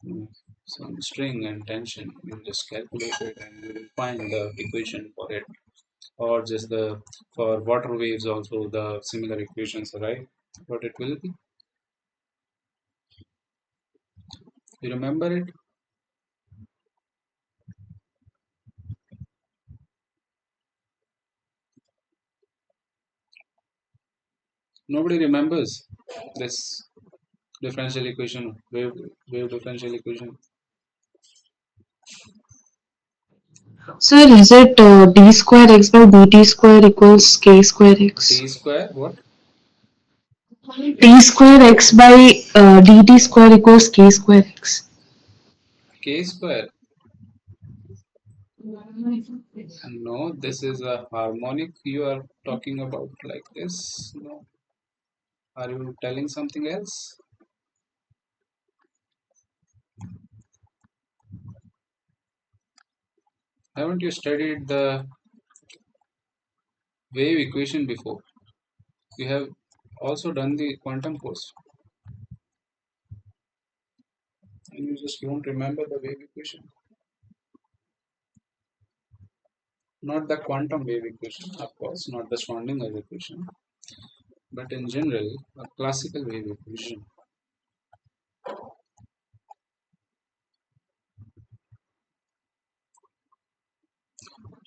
mm, some string and tension. You just calculate it and you will find the equation for it. Or just the, for water waves also the similar equations, right? What it will be. You remember it? Nobody remembers this differential equation, wave differential equation. Sir, is it d square x by dt square equals k square x? D square what? D square x by dt square equals k square x. K square. No, this is a harmonic you are talking about like this. No, are you telling something else? Haven't you studied the wave equation before? You have also done the quantum course and you just don't remember the wave equation. Not the quantum wave equation, of course, not the Schrodinger equation, but in general, a classical wave equation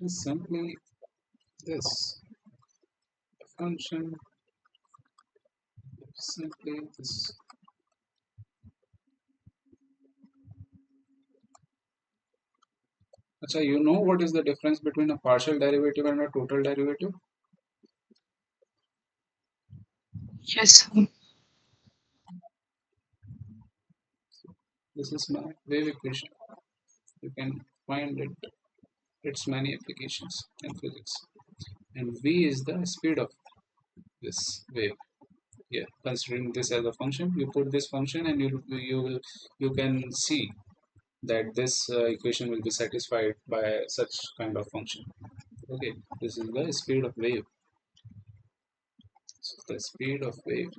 is simply this. The function is simply this. Acha, you know what is the difference between a partial derivative and a total derivative? Yes, sir. This is my wave equation. You can find it, its many applications in physics. And v is the speed of this wave here. Considering this as a function, you put this function and you can see that this equation will be satisfied by such kind of function. Okay, this is the speed of wave. So the speed of wave.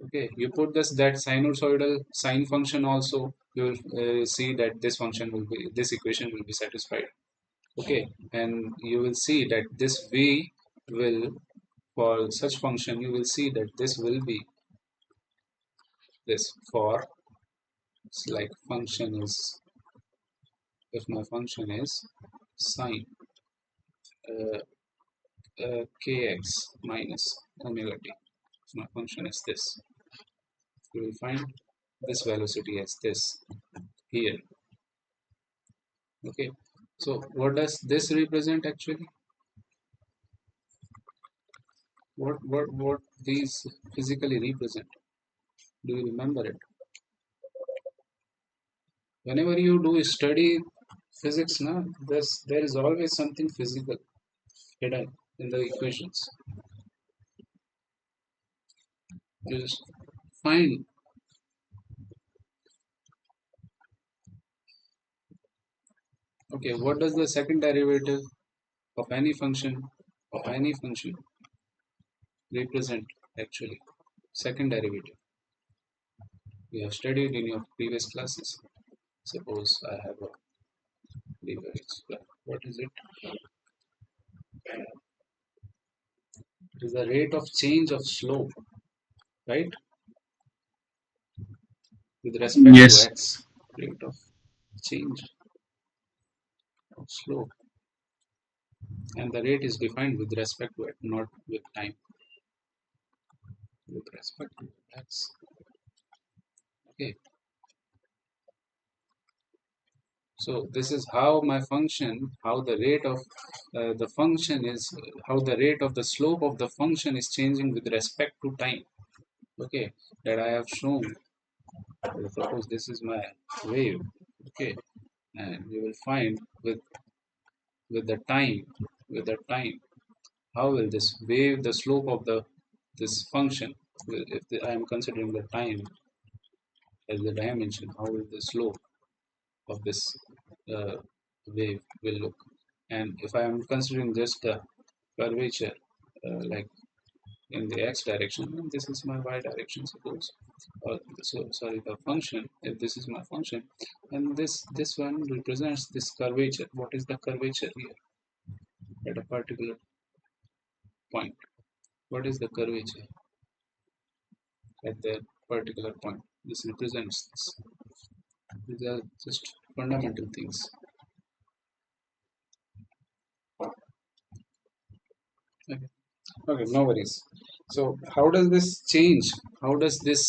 Okay, you put that sinusoidal sine function also, you will see that this equation will be satisfied. Okay, and you will see that this v will, for such function you will see that this will be this for, it's like function is, if my function is sine uh, kx minus omega t, if my function is this, you will find this velocity as this here. Okay, so what does this represent actually? What these physically represent? Do you remember it? Whenever you do study physics, na, there is always something physical hidden in the equations. You just find. Okay, what does the second derivative of any function represent actually? Second derivative. We have studied in your previous classes. Suppose I have a lever x. What is it? It is the rate of change of slope, right? With respect to Yes. x. Rate of change of slope. And the rate is defined with respect to it, not with time. With respect to x. Okay. So this is how my function, how the rate of the function is, how the rate of the slope of the function is changing with respect to time. Okay, that I have shown. Suppose this is my wave. Okay, and you will find with the time, with the time, how will this wave, the slope of this function, if I am considering the time as the dimension, how will the slope of this uh, wave will look? And if I am considering just the curvature, like in the x direction, and this is my y direction, suppose, or so sorry, the function. If this is my function, and this one represents this curvature. What is the curvature here at a particular point? What is the curvature at that particular point? This represents this. These are just fundamental things. Okay. Okay, no worries. So how does this change? How does this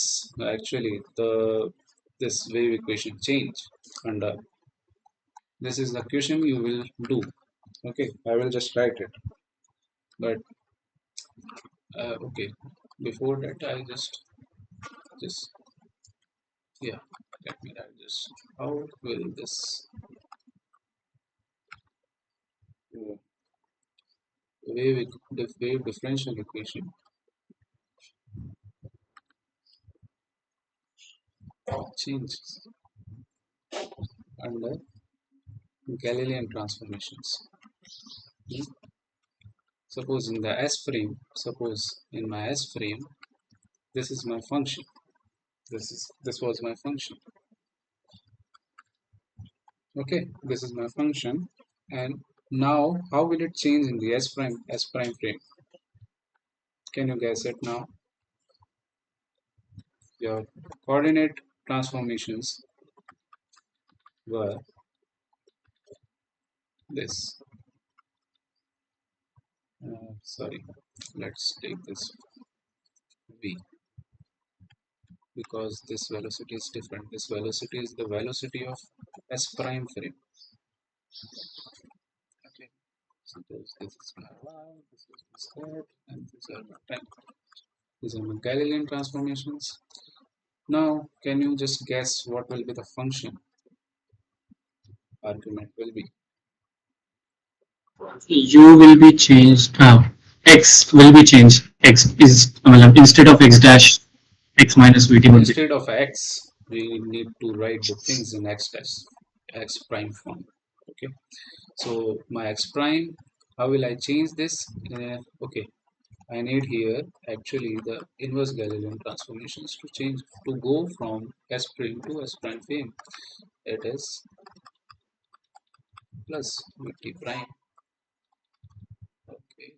actually this wave equation change? And this is the question you will do. Okay, I will just write it. But okay, before that I just yeah. Let me write this. How will this uh, wave differential equation change under Galilean transformations? Hmm? Suppose in the S frame, suppose in my S frame, this is my function. This was my function. Okay, this is my function. And now how will it change in the S prime frame? Can you guess it now? Your coordinate transformations were this. Sorry, let's take this v, because this velocity is different. This velocity is the velocity of S prime frame. Okay, suppose this is my y, this is my z, and these are my time. These are my Galilean transformations. Now, can you just guess what will be the function argument will be? U will be changed. x will be changed. X is instead of x dash, x minus vt would be. Instead of x, we need to write the things in x prime form. Okay, so my x prime, how will I change this? Okay, I need here actually the inverse Galilean transformations to change, to go from S prime to S prime frame. It is plus Vt prime. Okay,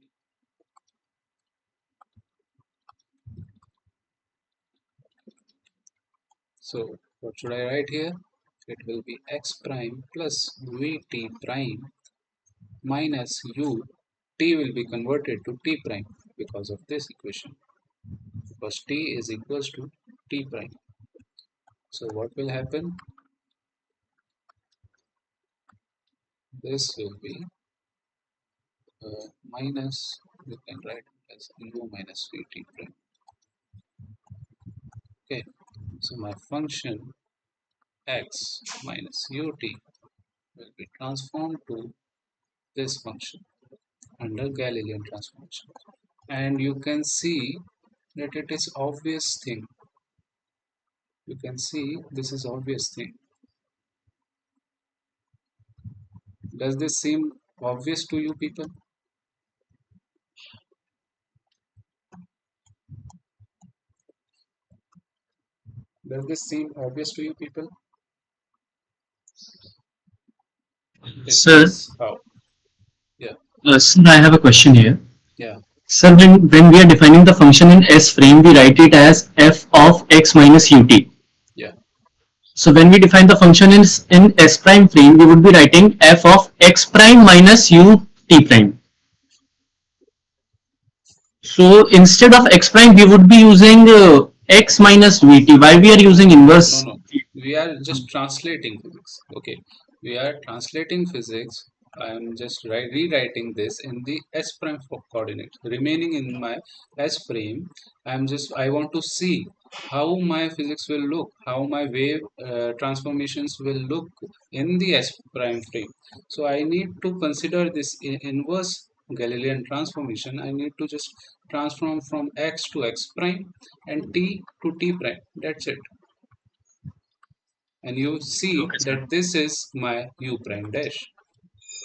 so what should I write here? It will be x prime plus Vt prime minus u. T will be converted to T prime because of this equation, because T is equals to T prime. So what will happen? This will be minus, we can write it as u minus Vt prime. Okay, so my function x minus ut will be transformed to this function under Galilean transformation. And you can see that it is obvious thing. You can see this is obvious thing. Does this seem obvious to you people? Does this seem obvious to you people? If Sir, yes, how? Yeah, sir, I have a question here. yeah, Sir, when we are defining the function in S frame, we write it as f of x minus ut. yeah. So when we define the function in S prime frame, we would be writing f of x prime minus u t prime. So instead of x prime, we would be using x minus vt. Why we are No, using no, inverse? no. We are just translating physics. Okay. We are translating physics. I am just rewriting this in the S prime coordinate. Remaining in my S frame, I want to see how my physics will look, how my wave transformations will look in the S prime frame. So I need to consider this inverse Galilean transformation. I need to just transform from x to x prime and t to t prime. That's it. And you see Okay, sir. that this is my u prime dash.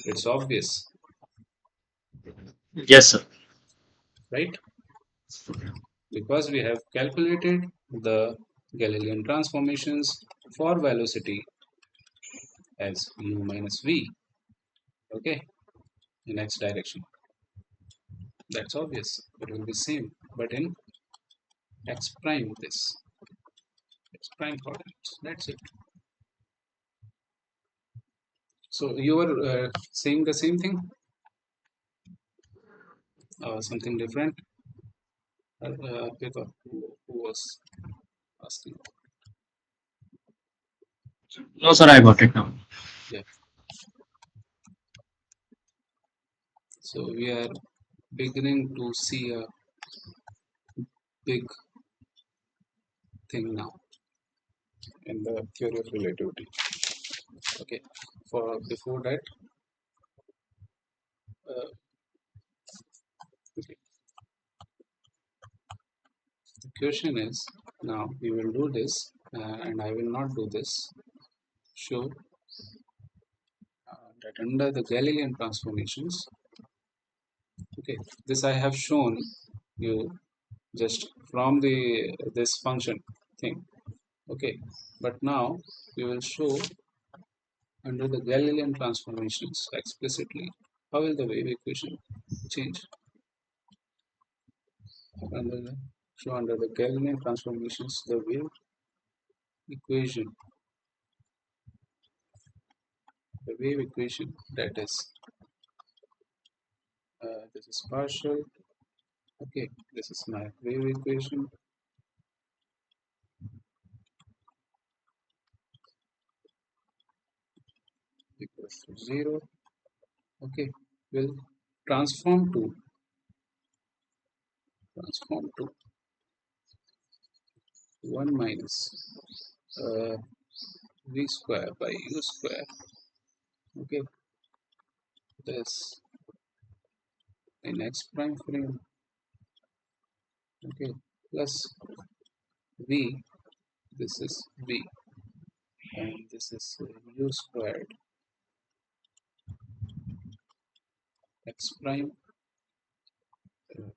It's obvious, Yes, sir. right? Because we have calculated the Galilean transformations for velocity as u minus v, okay, in x direction. That's obvious. It will be same, but in x prime this, x prime coordinates. That's it. So you were saying the same thing, something different. People who was asking. No, sir, I got it now. Yeah. So we are beginning to see a big thing now in the theory of relativity. Okay, for before that, uh, okay. The question is, now we will do this, and I will not do this. Show that under the Galilean transformations, okay, this I have shown you just from the this function thing. Okay, but now we will show under the Galilean transformations explicitly how will the wave equation change under the under the Galilean transformations the wave equation, that is this is partial. Okay, this is my wave equation equals to 0. Okay, will transform to transform to 1 minus uh, v square by u square. Okay, this in x prime frame, okay, plus v, this is v, and this is u squared x prime, uh,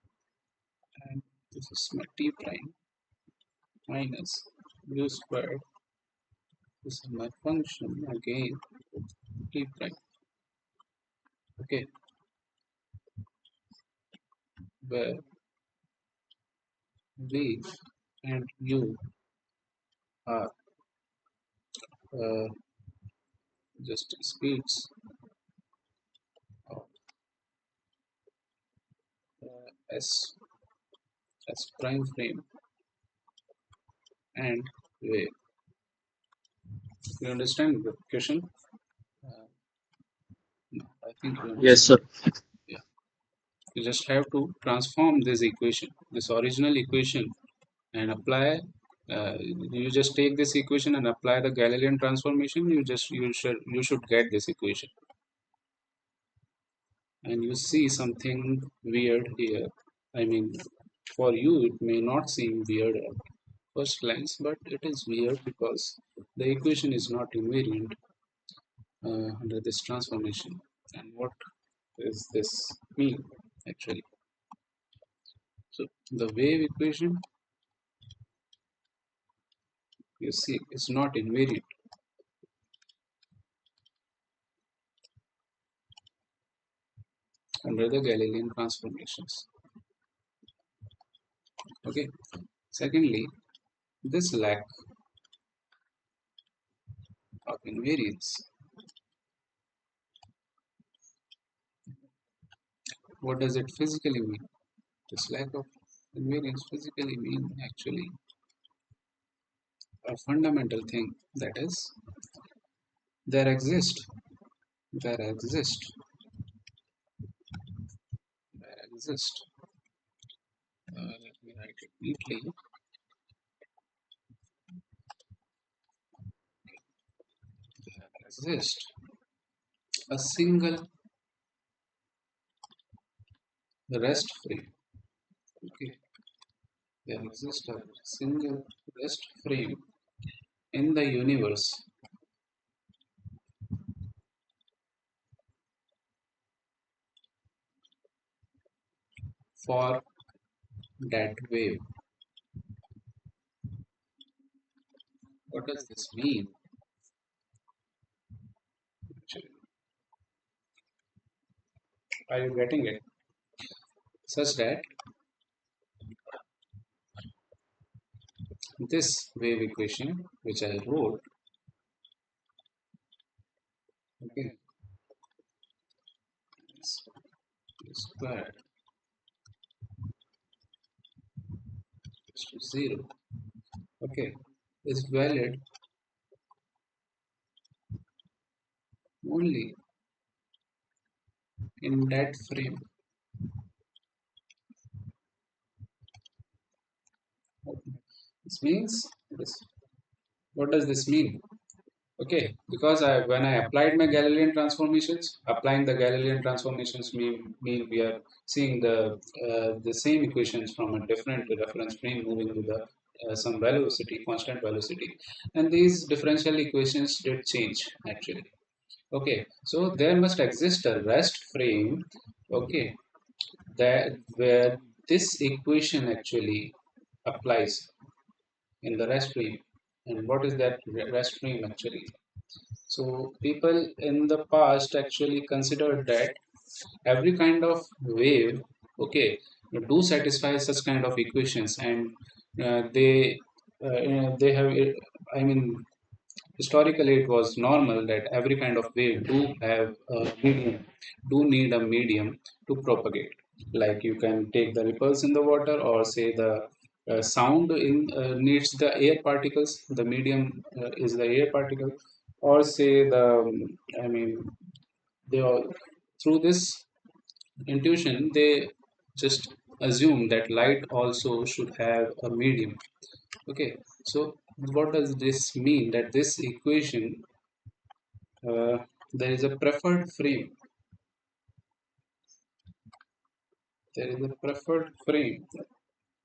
and this is my t prime minus u squared. This is my function again t prime. Okay, where v and u are uh, just speeds of s prime frame and wave. You understand the question? Uh, no, I think you Yes, understand. sir. Yeah. You just have to transform this equation, this original equation, and apply. You just take this equation and apply the Galilean transformation. You should get this equation, and you see something weird here. I mean, for you it may not seem weird at first glance, but it is weird because the equation is not invariant under this transformation. And what is this mean actually? So the wave equation, you see, is not invariant under the Galilean transformations. Okay. Secondly, this lack of invariance, what does it physically mean? This lack of invariance physically mean actually a fundamental thing, that is, there exist, there exist, there exist. Let me write it neatly. There exist a single rest frame. Okay, there exists a single rest frame in the universe for that wave. What does this mean? Actually, are you getting it? Such that this wave equation, which I wrote, okay, is squared is to 0, okay, is valid only in that frame. This means this. What does this mean? Okay, because when I applied my Galilean transformations, applying the Galilean transformations mean we are seeing the same equations from a different reference frame moving with the some velocity, constant velocity, and these differential equations did change actually. Okay, so there must exist a rest frame. Okay, that where this equation actually applies in the rest frame. And what is that rest frame actually? So people in the past actually considered that every kind of wave, okay, do satisfy such kind of equations, and they have. I mean, historically, it was normal that every kind of wave do have a medium, do need a medium to propagate. Like you can take the ripples in the water, or say the sound in needs the air particles. The medium is the air particle, or say the. I mean, they all through this intuition they just assume that light also should have a medium. Okay, so what does this mean? That this equation, uh, there is a preferred frame there is a preferred frame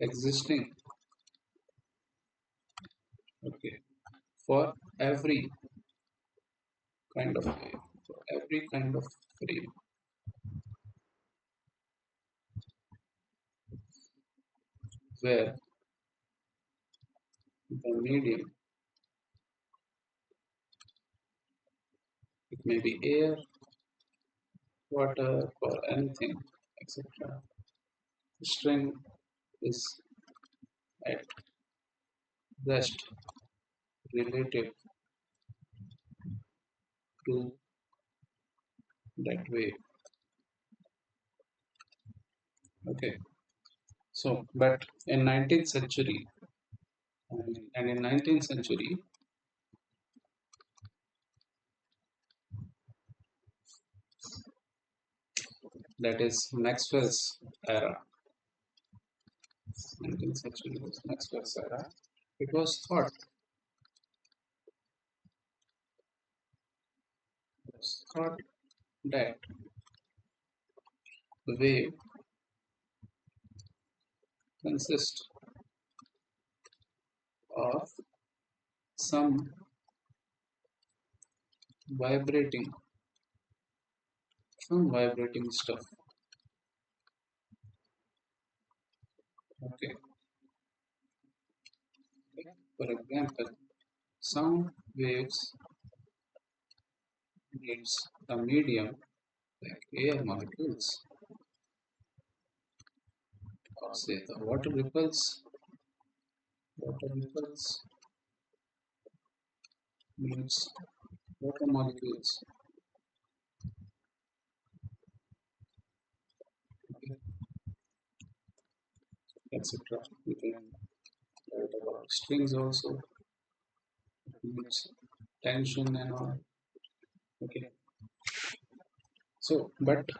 existing, okay, for every kind of wave, for every kind of frame where the medium, it may be air, water, or anything, etc. The string is at rest relative to that wave. Okay, so but in 19th century, and in 19th century, that is Maxwell's era. 19th century was Maxwell's era. It was thought that the wave consists of some vibrating, some vibrating stuff. Okay, for example, sound waves needs a medium like air molecules, or say the water ripples needs water molecules, okay, etc. You can write about strings also, it needs tension and all. Okay, so but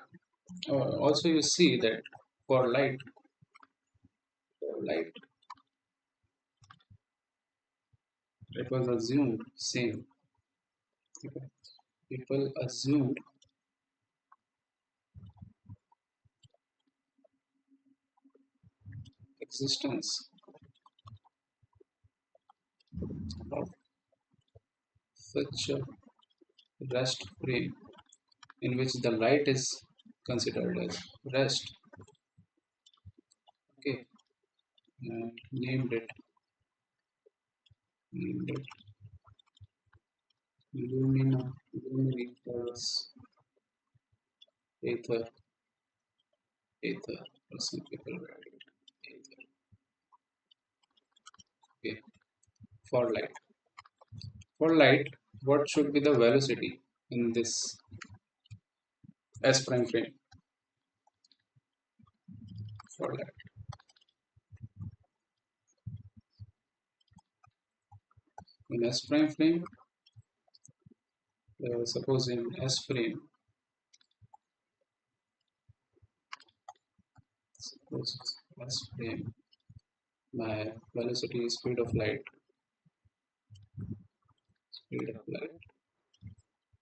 also you see that for light, it was assumed same. Okay. People assumed existence of such a rest frame in which the light is considered as rest. Okay, and named it luminicals ether, ether, or some people write it ether. Okay, for light. For light, what should be the velocity in this S prime frame for light? In S prime frame, suppose in S frame, suppose S frame, my velocity is speed of light,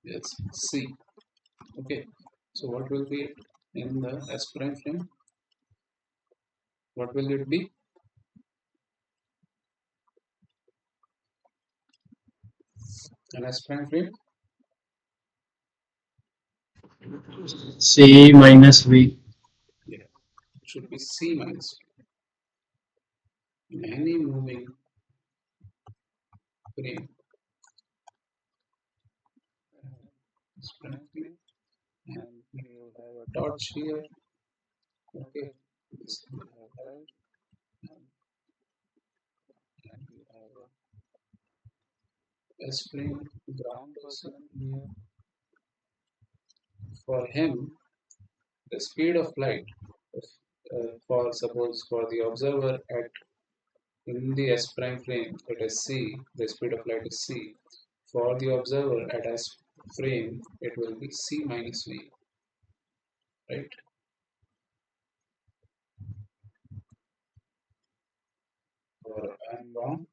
yes, c. Okay, so what will be it in the S prime frame? What will it be? An S prime frame? C minus V. Yeah, it should be c minus v. In any moving frame, S prime frame, and you have a torch here. Okay, this you have light, and you have a S frame ground person here. For him, the speed of light, for suppose for the observer at in the S prime frame, it is c, the speed of light is c. For the observer at S frame, it will be c minus v, right? Or I'm wrong.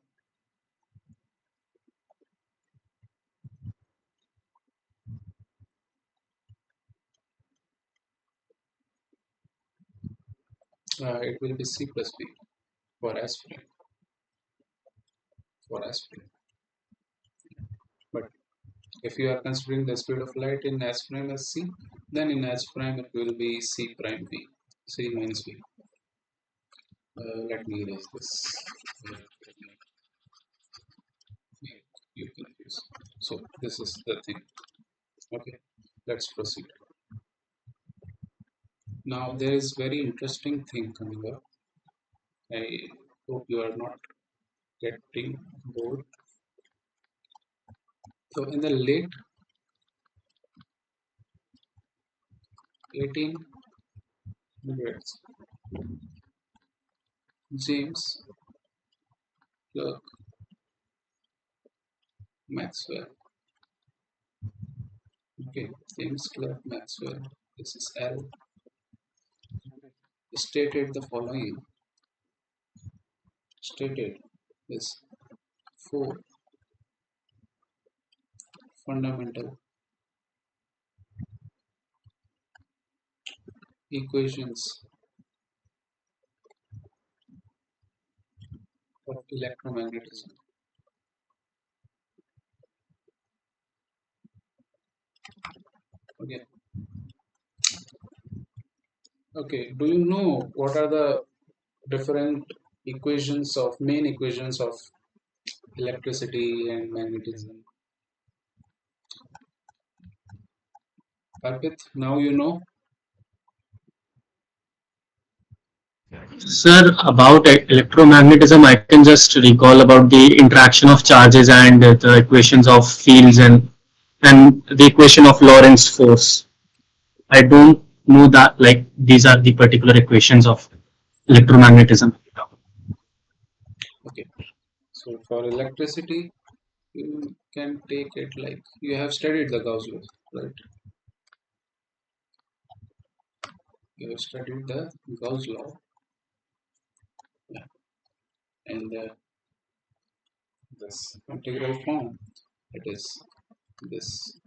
It will be C plus B for aspirin, for aspirin. But if you are considering the speed of light in S prime as C, then in H prime it will be C prime B, C minus B. Let me erase this. You confuse. So this is the thing. Okay, let's proceed. Now there is very interesting thing coming up. I hope you are not getting bored. So in the late 1800s, James Clerk Maxwell. Okay, James Clerk Maxwell. This is L. Stated the following. Stated is four fundamental equations of electromagnetism. Okay. Okay. Do you know what are the different equations of main equations of electricity and magnetism? Arpit, now you know. Sir, about electromagnetism, I can just recall about the interaction of charges and the equations of fields and the equation of Lorentz force. I don't know that like these are the particular equations of electromagnetism. Okay. So for electricity, you can take it like you have studied the Gauss law, right? You have studied the Gauss law, yeah. And this integral form. It is this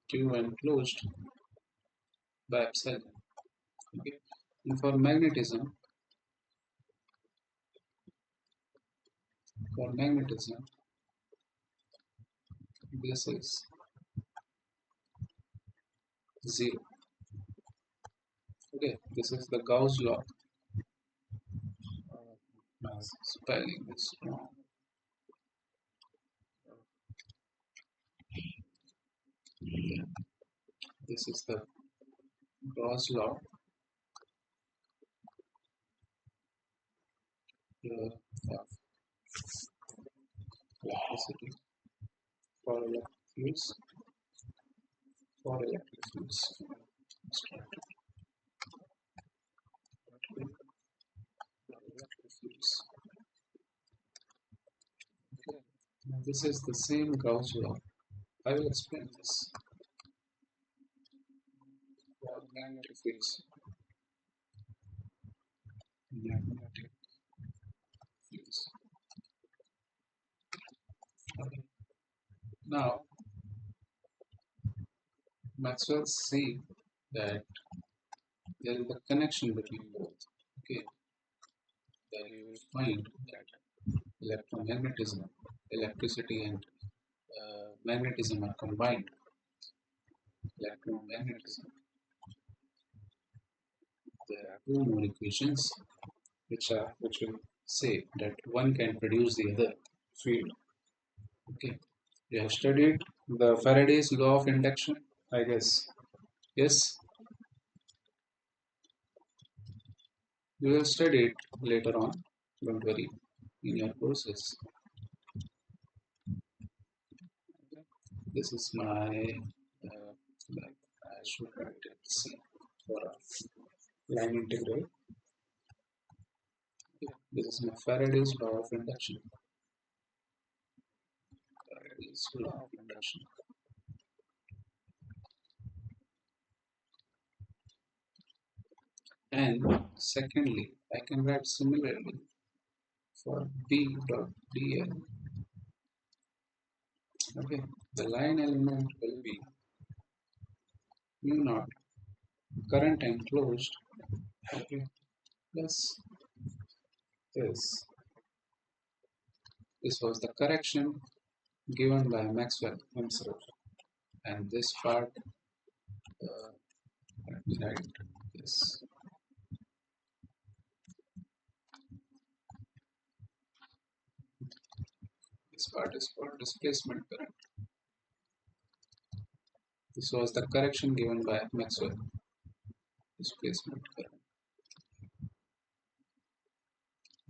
Q enclosed by epsilon. Okay. And for magnetism, this is 0. Okay, this is the Gauss law. Spelling is wrong. This is the Gauss law of electricity for electric fields. For electric fields. For electric fields. Okay. Now this is the same Gauss law. I will explain this. For magnetic fields. Magnetic fields. Okay. Now Maxwell see that there is a connection between both. Okay, then you will find that electromagnetism, electricity and magnetism are combined. Electromagnetism. There are two more equations which will say that one can produce the other field. Okay, you have studied the Faraday's law of induction, I guess. Yes, you will study it later on. Don't worry, in your courses. This is my like I should write it C for a line integral. This is my Faraday's law of induction. Faraday's law of induction. And secondly, I can write similarly for B dot dl. Okay, the line element will be mu naught current enclosed, okay, plus this. This was the correction given by Maxwell himself. And this part, let me write this. This part is called displacement current. This was the correction given by Maxwell. Displacement current.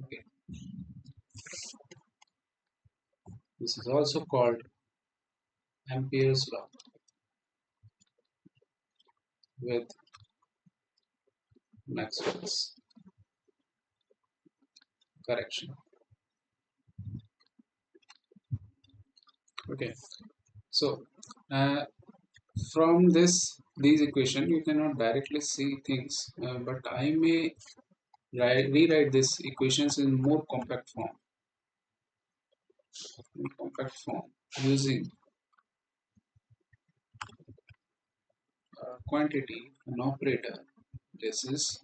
Okay. This is also called Ampere's law with Maxwell's correction. Okay. So from these equation you cannot directly see things, but I may rewrite these equations in more compact form using quantity, an operator. This is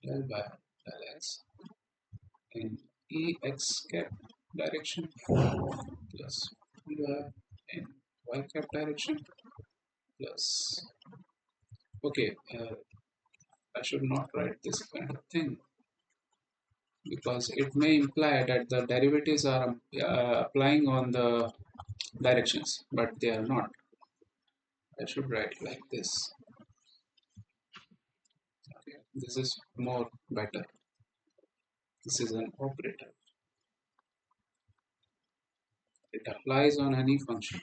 del by del s in ex cap direction plus dy in y cap direction plus. Okay, I should not write this kind of thing because it may imply that the derivatives are applying on the directions, but they are not. I should write like this. Okay, this is more better. This is an operator. It applies on any function.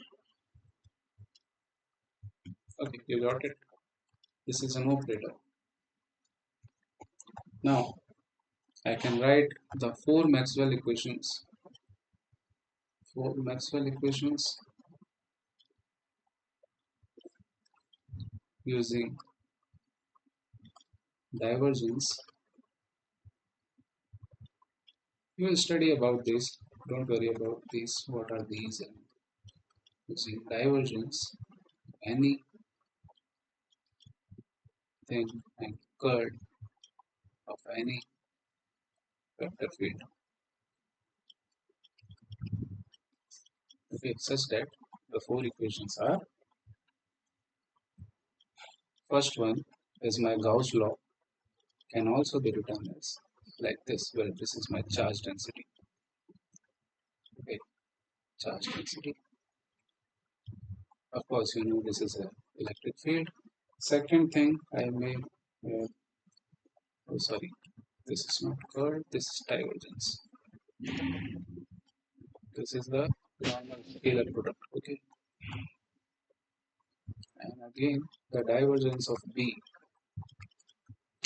Okay, you got it. This is an operator. Now I can write the four Maxwell equations. Four Maxwell equations using divergence. You will study about this. Don't worry about this. What are these? And using divergence, anything and curl of any vector field. Okay, such that the four equations are: first one is my Gauss law, can also be written as like this. Well, this is my charge density. Okay, charge density. Of course, you know this is an electric field. Second thing, I may, oh sorry, this is not curl, this is divergence. This is the normal scalar product, okay? And again, the divergence of B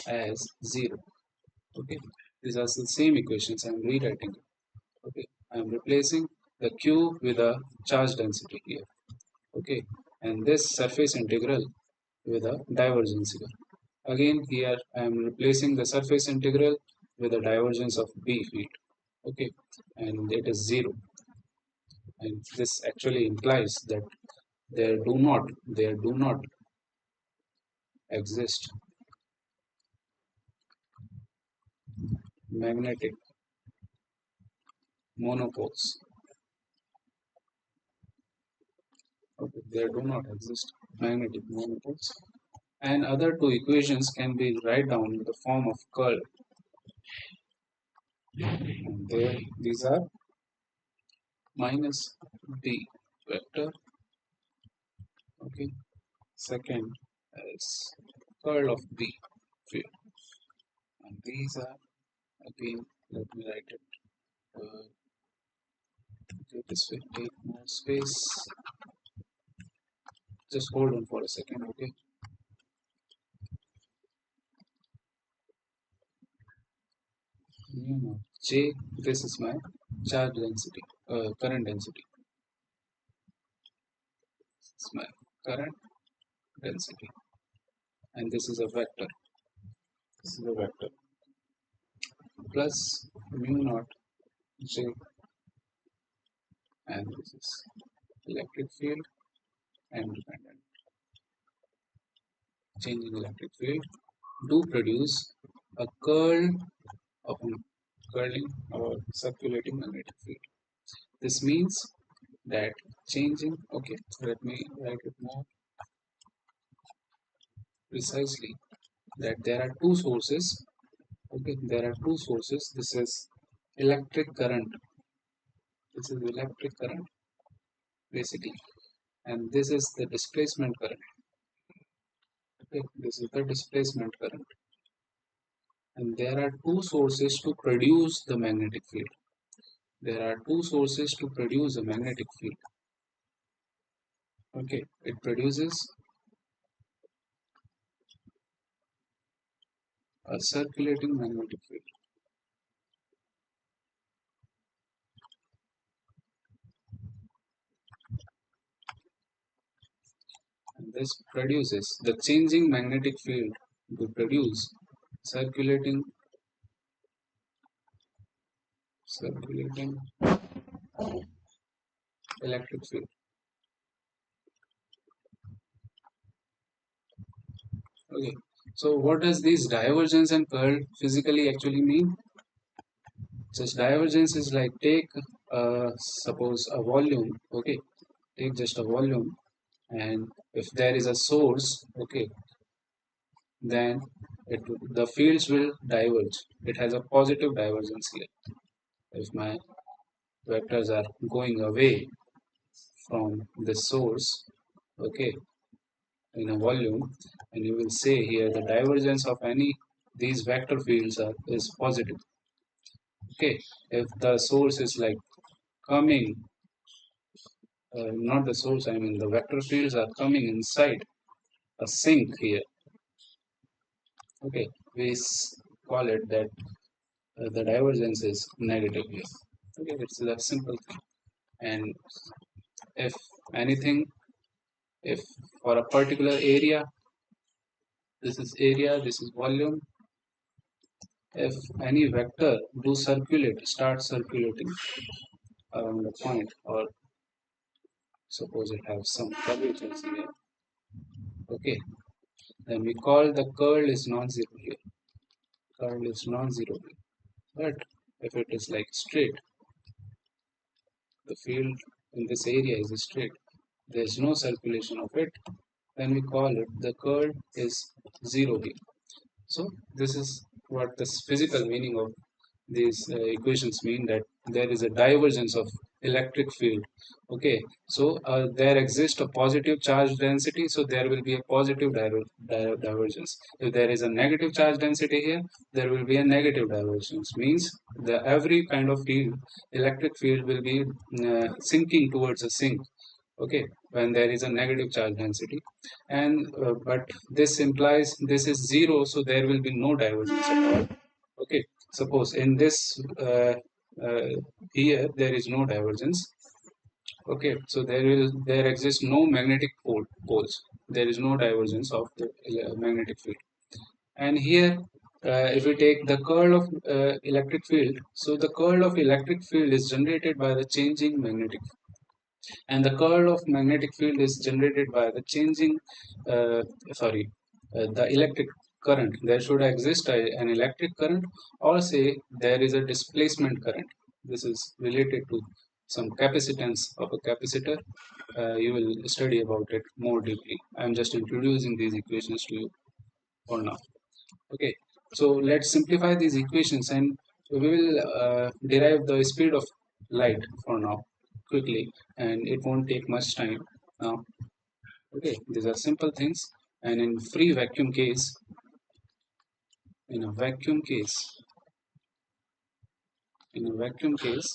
as 0, okay? These are the same equations, I am rewriting it, okay? I am replacing the Q with a charge density here, okay? And this surface integral with a divergence here. Again, here I am replacing the surface integral with the divergence of B field, okay? And it is 0. And this actually implies that there do not exist magnetic monopoles. Okay, there do not exist magnetic monopoles. And other two equations can be write down in the form of curl. And there these are minus B vector. Okay. Second is curl of B field. And these are again, let me write it. Okay, this will take more space. Just hold on for a second, okay? J, this is my charge density, current density. This is my current density, and this is a vector. This is a vector plus mu naught J, and this is electric field and dependent. changing electric field do produce a curl of curling or circulating magnetic field. This means that changing, okay, let me write it more precisely, that there are two sources, okay, there are two sources. This is electric current, this is electric current basically, and this is the displacement current, okay, this is the displacement current, and there are two sources to produce the magnetic field. There are two sources to produce a magnetic field. Okay, it produces a circulating magnetic field. And this produces the changing magnetic field to produce circulating circulating electric field. Okay. So what does this divergence and curl physically actually mean? Just divergence is like take suppose a volume, okay, take just a volume, and if there is a source, okay, then the fields will diverge. It has a positive divergence here. If my vectors are going away from the source, okay, in a volume, and you will say here the divergence of any these vector fields is positive. Okay, if the source is like coming, not the source, I mean the vector fields are coming inside a sink here. Okay, we call it that the divergence is negative here. Okay, it's that simple thing. And if anything, if for a particular area, this is volume, if any vector do circulate, start circulating around a point, or suppose it has some curvatures here, okay, then we call the curl is non-zero here. Curl is non-zero here. But if it is like straight, the field in this area is straight, there is no circulation of it, then we call it the curl is zero here. So this is what the physical meaning of these equations mean, that there is a divergence of electric field. Okay, so there exists a positive charge density, so there will be a positive divergence. If there is a negative charge density here, there will be a negative divergence. Means the every kind of field, electric field will be sinking towards a sink. Okay, when there is a negative charge density, and but this implies this is zero, so there will be no divergence at all. Okay, suppose in this uh, here there is no divergence. Okay, so there exists no magnetic poles. There is no divergence of the magnetic field. And here, if we take the curl of electric field, so the curl of electric field is generated by the changing magnetic, and the curl of magnetic field is generated by the changing uh, sorry the electric current. There should exist an electric current, or say there is a displacement current. This is related to some capacitance of a capacitor. You will study about it more deeply. I am just introducing these equations to you for now. Okay, so let's simplify these equations, and we will derive the speed of light for now quickly, and it won't take much time now. Okay, these are simple things. And in free vacuum case, in a vacuum case, in a vacuum case,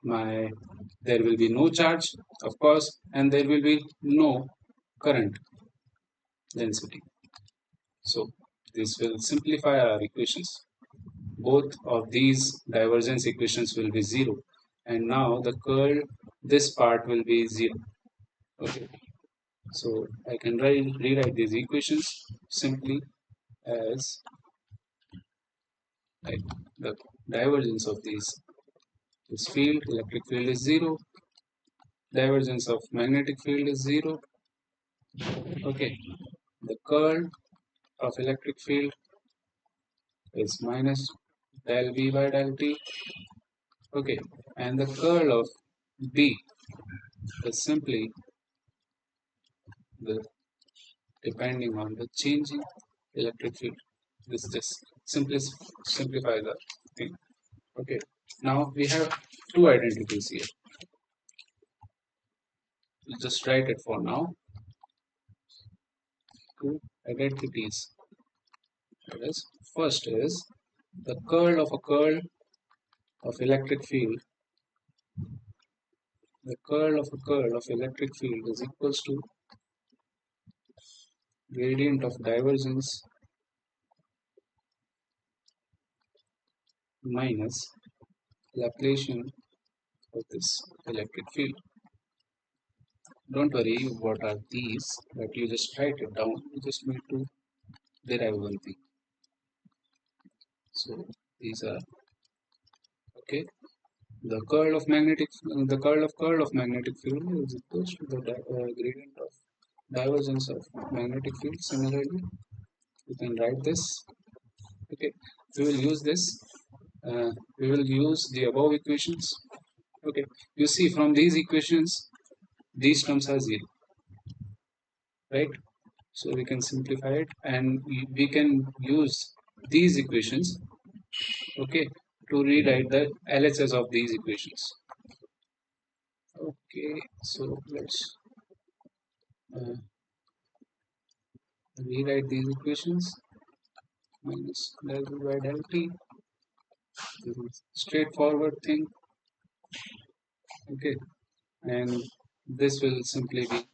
my there will be no charge, of course, and there will be no current density. So this will simplify our equations. Both of these divergence equations will be zero, and now the curl, this part will be zero. Okay, so I can rewrite these equations simply as like the divergence of this field, electric field is zero, divergence of magnetic field is zero. Okay, The curl of electric field is minus del V by del T. Okay, and the curl of B is simply the depending on the changing electric field. This just simplify the thing. Okay, now we have two identities here. We'll just write it for now. Two identities. That is, first is the curl of electric field. The curl of a curl of electric field is equals to gradient of divergence minus Laplacian of this electric field. Don't worry what are these, but you just write it down. You just need to derive one thing. So these are okay. The curl of magnetic field is equals to the gradient of divergence of magnetic field. Similarly, you can write this. Okay, we will use this. We will use the above equations. Okay, you see from these equations, these terms are zero, right? So we can simplify it, and we can use these equations, okay, to rewrite the LHS of these equations. Okay, so let's uh, rewrite these equations. Minus del v by del t. This is straightforward thing. Okay, and this will simply be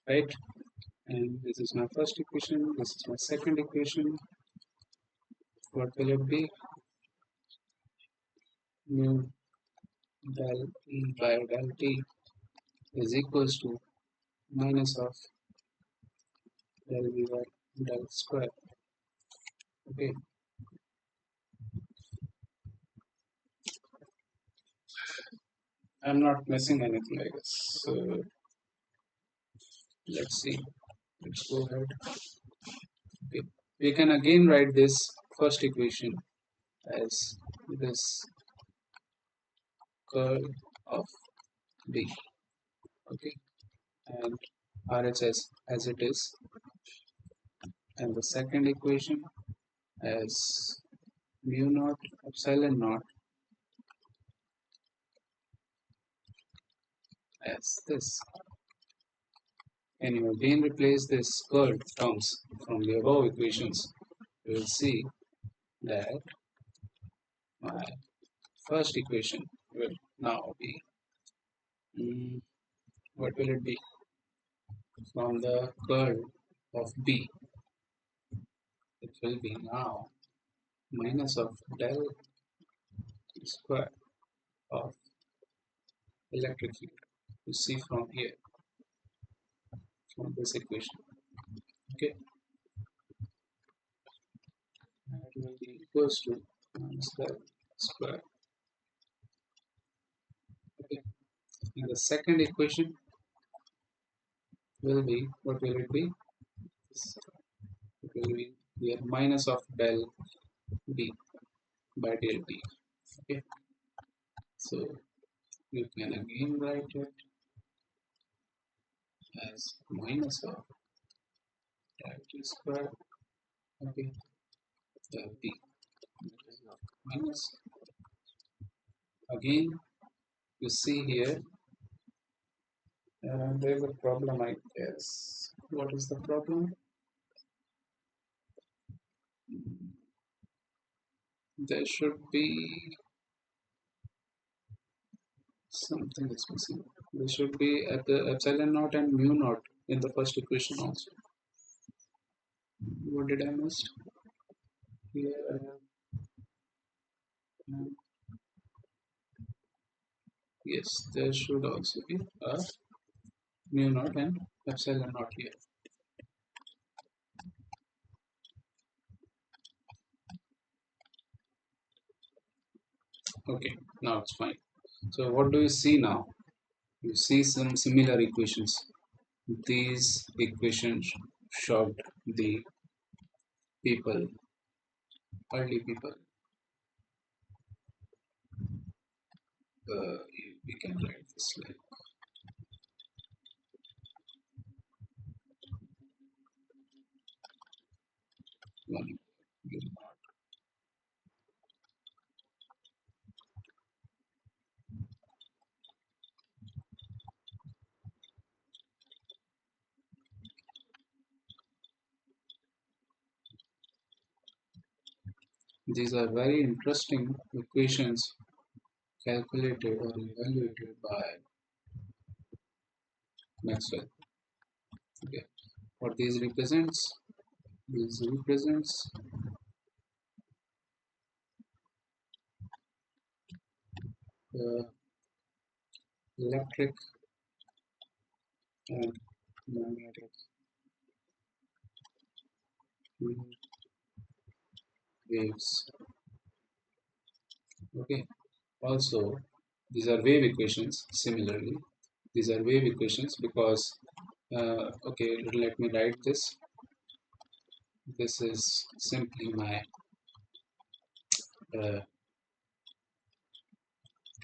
right. And this is my first equation. This is my second equation. What will it be? Mu del e by del t is equals to minus of del v by del square. Okay, I'm not missing anything, I guess. So let's see. Let's go ahead. Okay. We can again write this first equation as this curl of B. Okay, and RHS as it is, and the second equation as mu naught epsilon naught as this. And you again replace this curl terms from the above equations. You will see that my first equation will now be what will it be? From the curl of B, it will be now minus of del square of electric field. You see from here, from this equation. Okay, and it will be equals to minus del square. Okay, and the second equation will be, what will it be? It will be here minus of del B by del B. Okay, so you can again write it as minus of del T square. Okay, del B minus, again you see here there's a problem, I guess. What is the problem? There should be something is missing. There should be at the epsilon naught and mu naught in the first equation also. What did I miss? Here I have yes, there should also be a mu naught and epsilon naught here. Okay, now it's fine. So what do you see now? You see some similar equations. These equations shocked the people, early people. We can write this like one. These are very interesting equations calculated or evaluated by Maxwell. Okay. What these represents? This represents the electric and magnetic waves. Okay. Also, these are wave equations. Similarly, these are wave equations because okay, let me write this. This is simply my uh,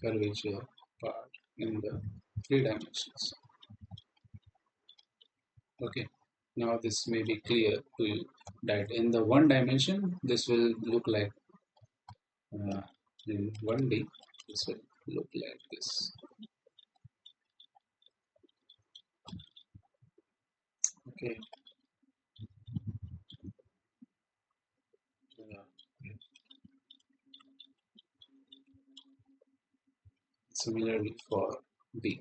curvature part in the three dimensions. Okay. Now this may be clear to you that in the one dimension, this will look like uh, in 1D, this will look like this. Okay. Uh, Similarly for B.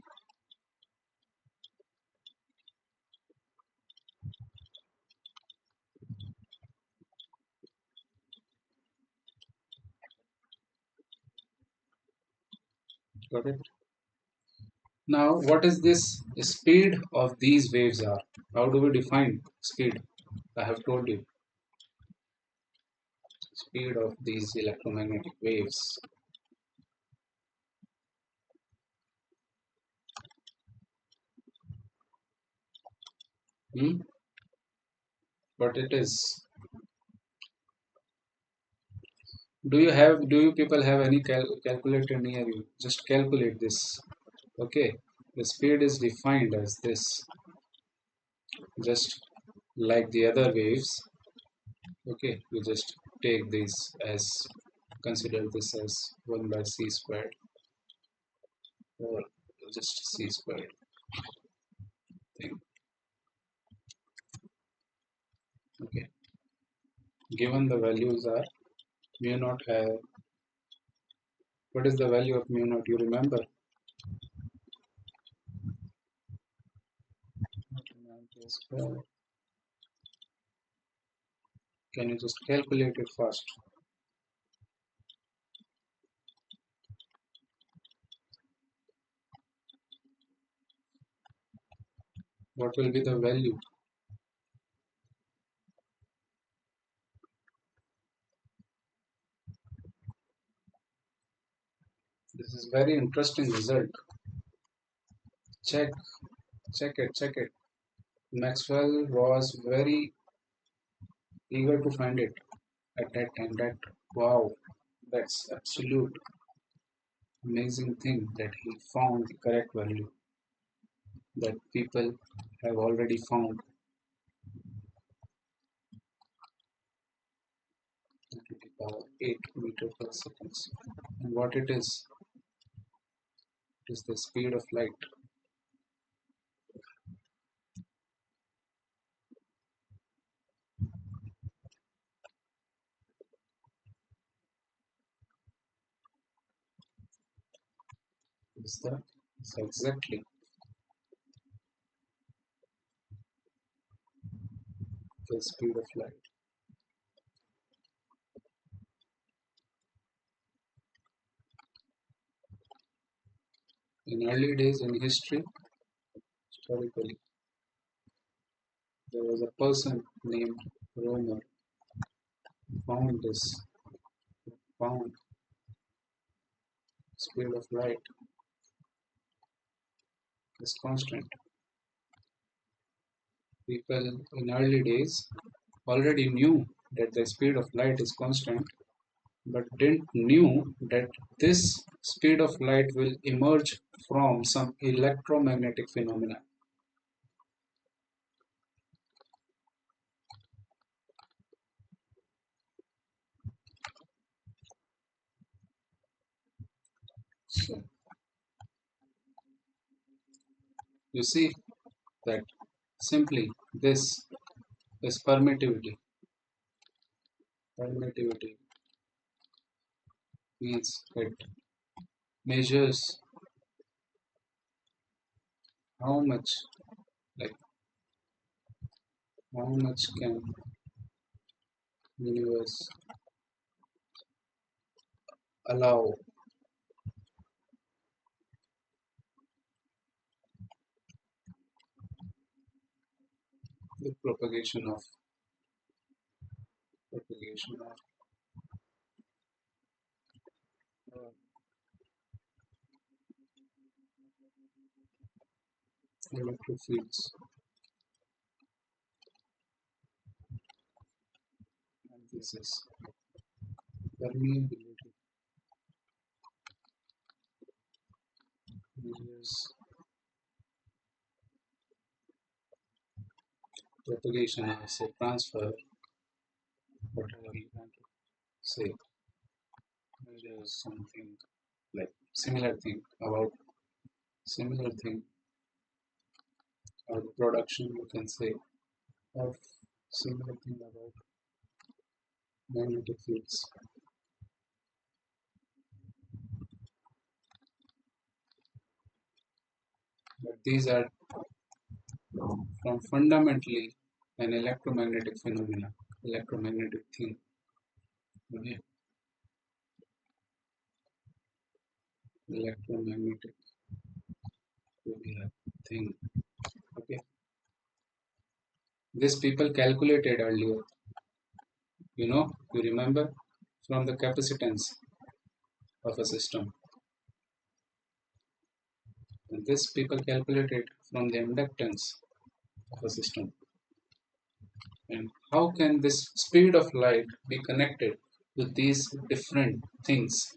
Got it? Now, what is this speed of these waves are? How do we define speed? I have told you, speed of these electromagnetic waves. Hmm? What it is? Do you people have any calculator near you? Just calculate this. Okay, the speed is defined as this, just like the other waves. Okay, you just take this as, consider this as 1 by c squared, or just c squared thing. Okay, given the values are mu naught have, what is the value of mu naught? You remember? Can you just calculate it fast? What will be the value? This is very interesting result. Check, check it. Maxwell was very eager to find it at that time. That wow, that's absolute amazing thing that he found the correct value that people have already found. 10 to the power 8 meter per second. And what it is the speed of light. Is the is exactly the speed of light. In early days in history, historically, there was a person named Romer who found this, found speed of light is constant. People in early days already knew that the speed of light is constant, but didn't knew that this speed of light will emerge from some electromagnetic phenomena. So you see that simply this is permittivity. Permittivity means it measures how much, like how much can universe allow the propagation of uh, electric fields. And this is permeability measures propagation, I say transfer, whatever you want to say, measures something like similar thing or the production you can say of similar thing about magnetic fields. But these are from fundamentally an electromagnetic phenomena, electromagnetic thing. Okay? Electromagnetic thing. Okay. This people calculated earlier, you remember from the capacitance of a system. And this people calculated from the inductance of a system. And how can this speed of light be connected with these different things?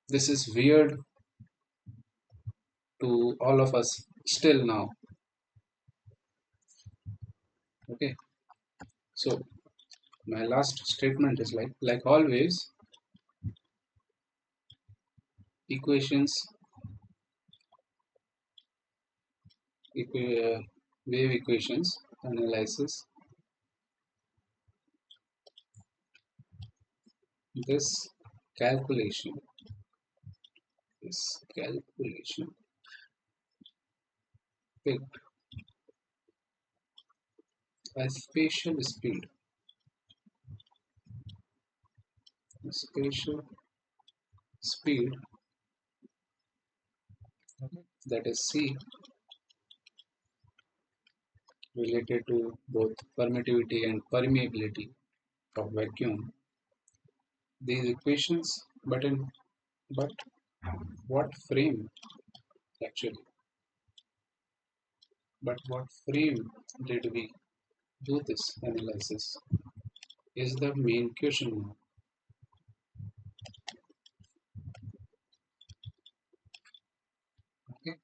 This is weird to all of us still now. Okay, so my last statement is like always, equations, wave equations analysis. This calculation, this calculation picked a spatial speed, that is c, related to both permittivity and permeability of vacuum. These equations, but what frame actually? But what frame did we do this analysis? Is the main question now. Okay,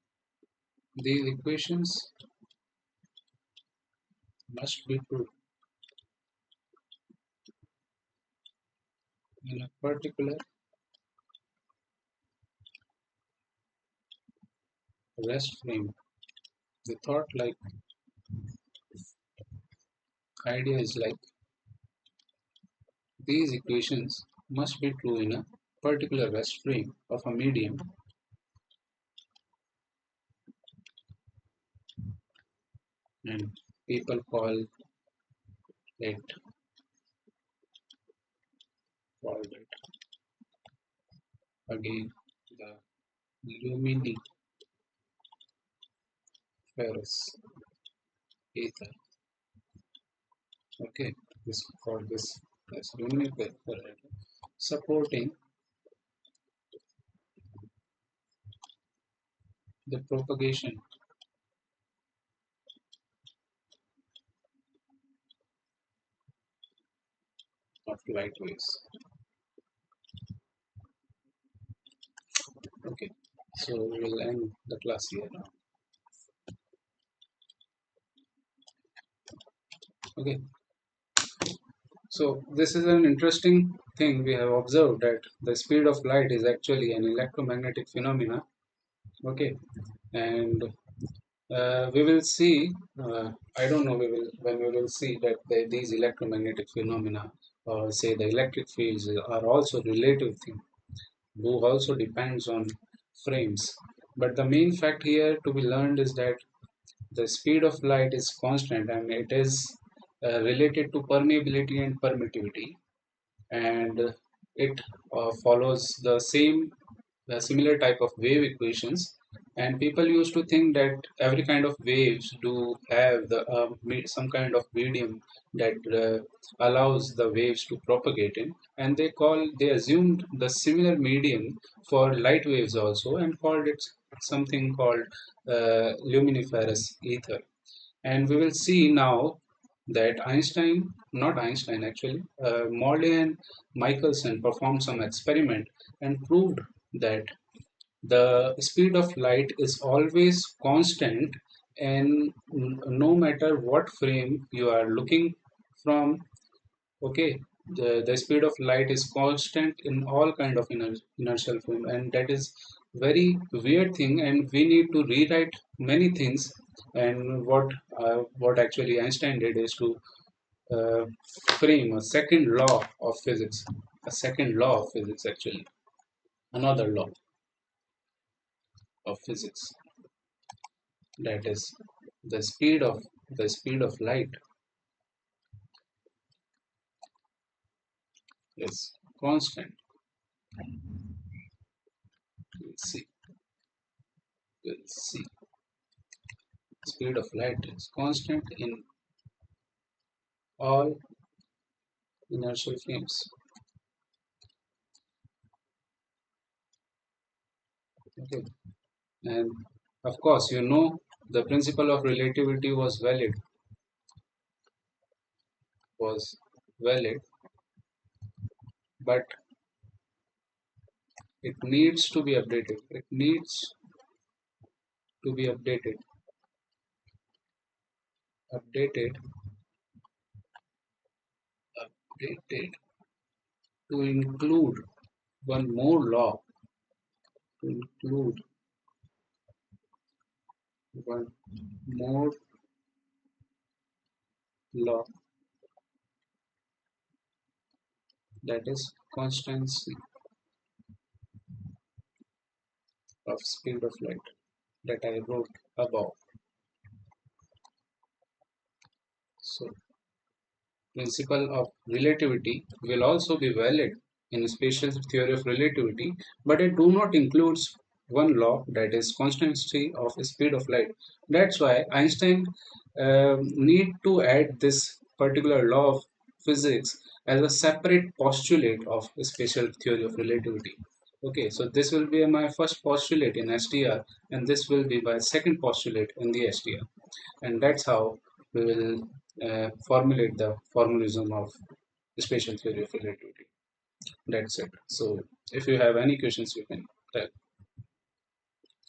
these equations must be true in a particular rest frame. The thought like idea is like these equations must be true in a particular rest frame of a medium, and people it called it again the luminiferous ether. Okay, this called this as luminiferous, supporting the propagation of light waves. Okay, so we'll end the class here now. Okay, so this is an interesting thing we have observed that the speed of light is actually an electromagnetic phenomena. Okay, and we will see. I don't know. We will when we will see that these electromagnetic phenomena, or say the electric fields, are also relative thing, who also depends on frames. But the main fact here to be learned is that the speed of light is constant and it is related to permeability and permittivity, and it follows the same similar type of wave equations. And people used to think that every kind of waves do have the some kind of medium that allows the waves to propagate in, and they assumed the similar medium for light waves also, and called it something called luminiferous ether. And we will see now that not Einstein actually, Morley and Michelson performed some experiment and proved that the speed of light is always constant, and no matter what frame you are looking from. Okay, the speed of light is constant in all kind of inertial frame, and that is very weird thing, and we need to rewrite many things. And what actually Einstein did is to uh, frame a second law of physics, a second law of physics actually, another law of physics, that is the speed of light is constant. We'll see. We'll see. Speed of light is constant in all inertial frames. Okay, and of course, the principle of relativity was valid, but it needs to be updated. It needs to be updated, updated to include one more law, to include one more law, that is constancy of speed of light that I wrote above. So principle of relativity will also be valid in special theory of relativity, but it do not includes one law, that is constancy of speed of light. That's why Einstein need to add this particular law of physics as a separate postulate of special theory of relativity. Okay, so this will be my first postulate in STR, and this will be my second postulate in the STR, and that's how we will formulate the formalism of spatial theory of relativity. That's it. So if you have any questions, you can tell,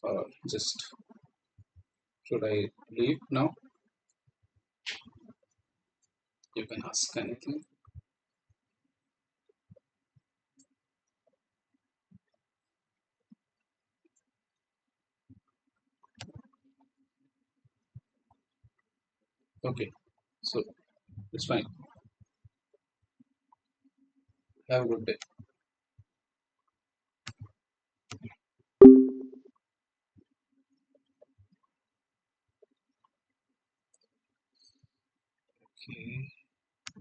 or just should I leave now? You can ask anything. Okay, so it's fine. Have a good day.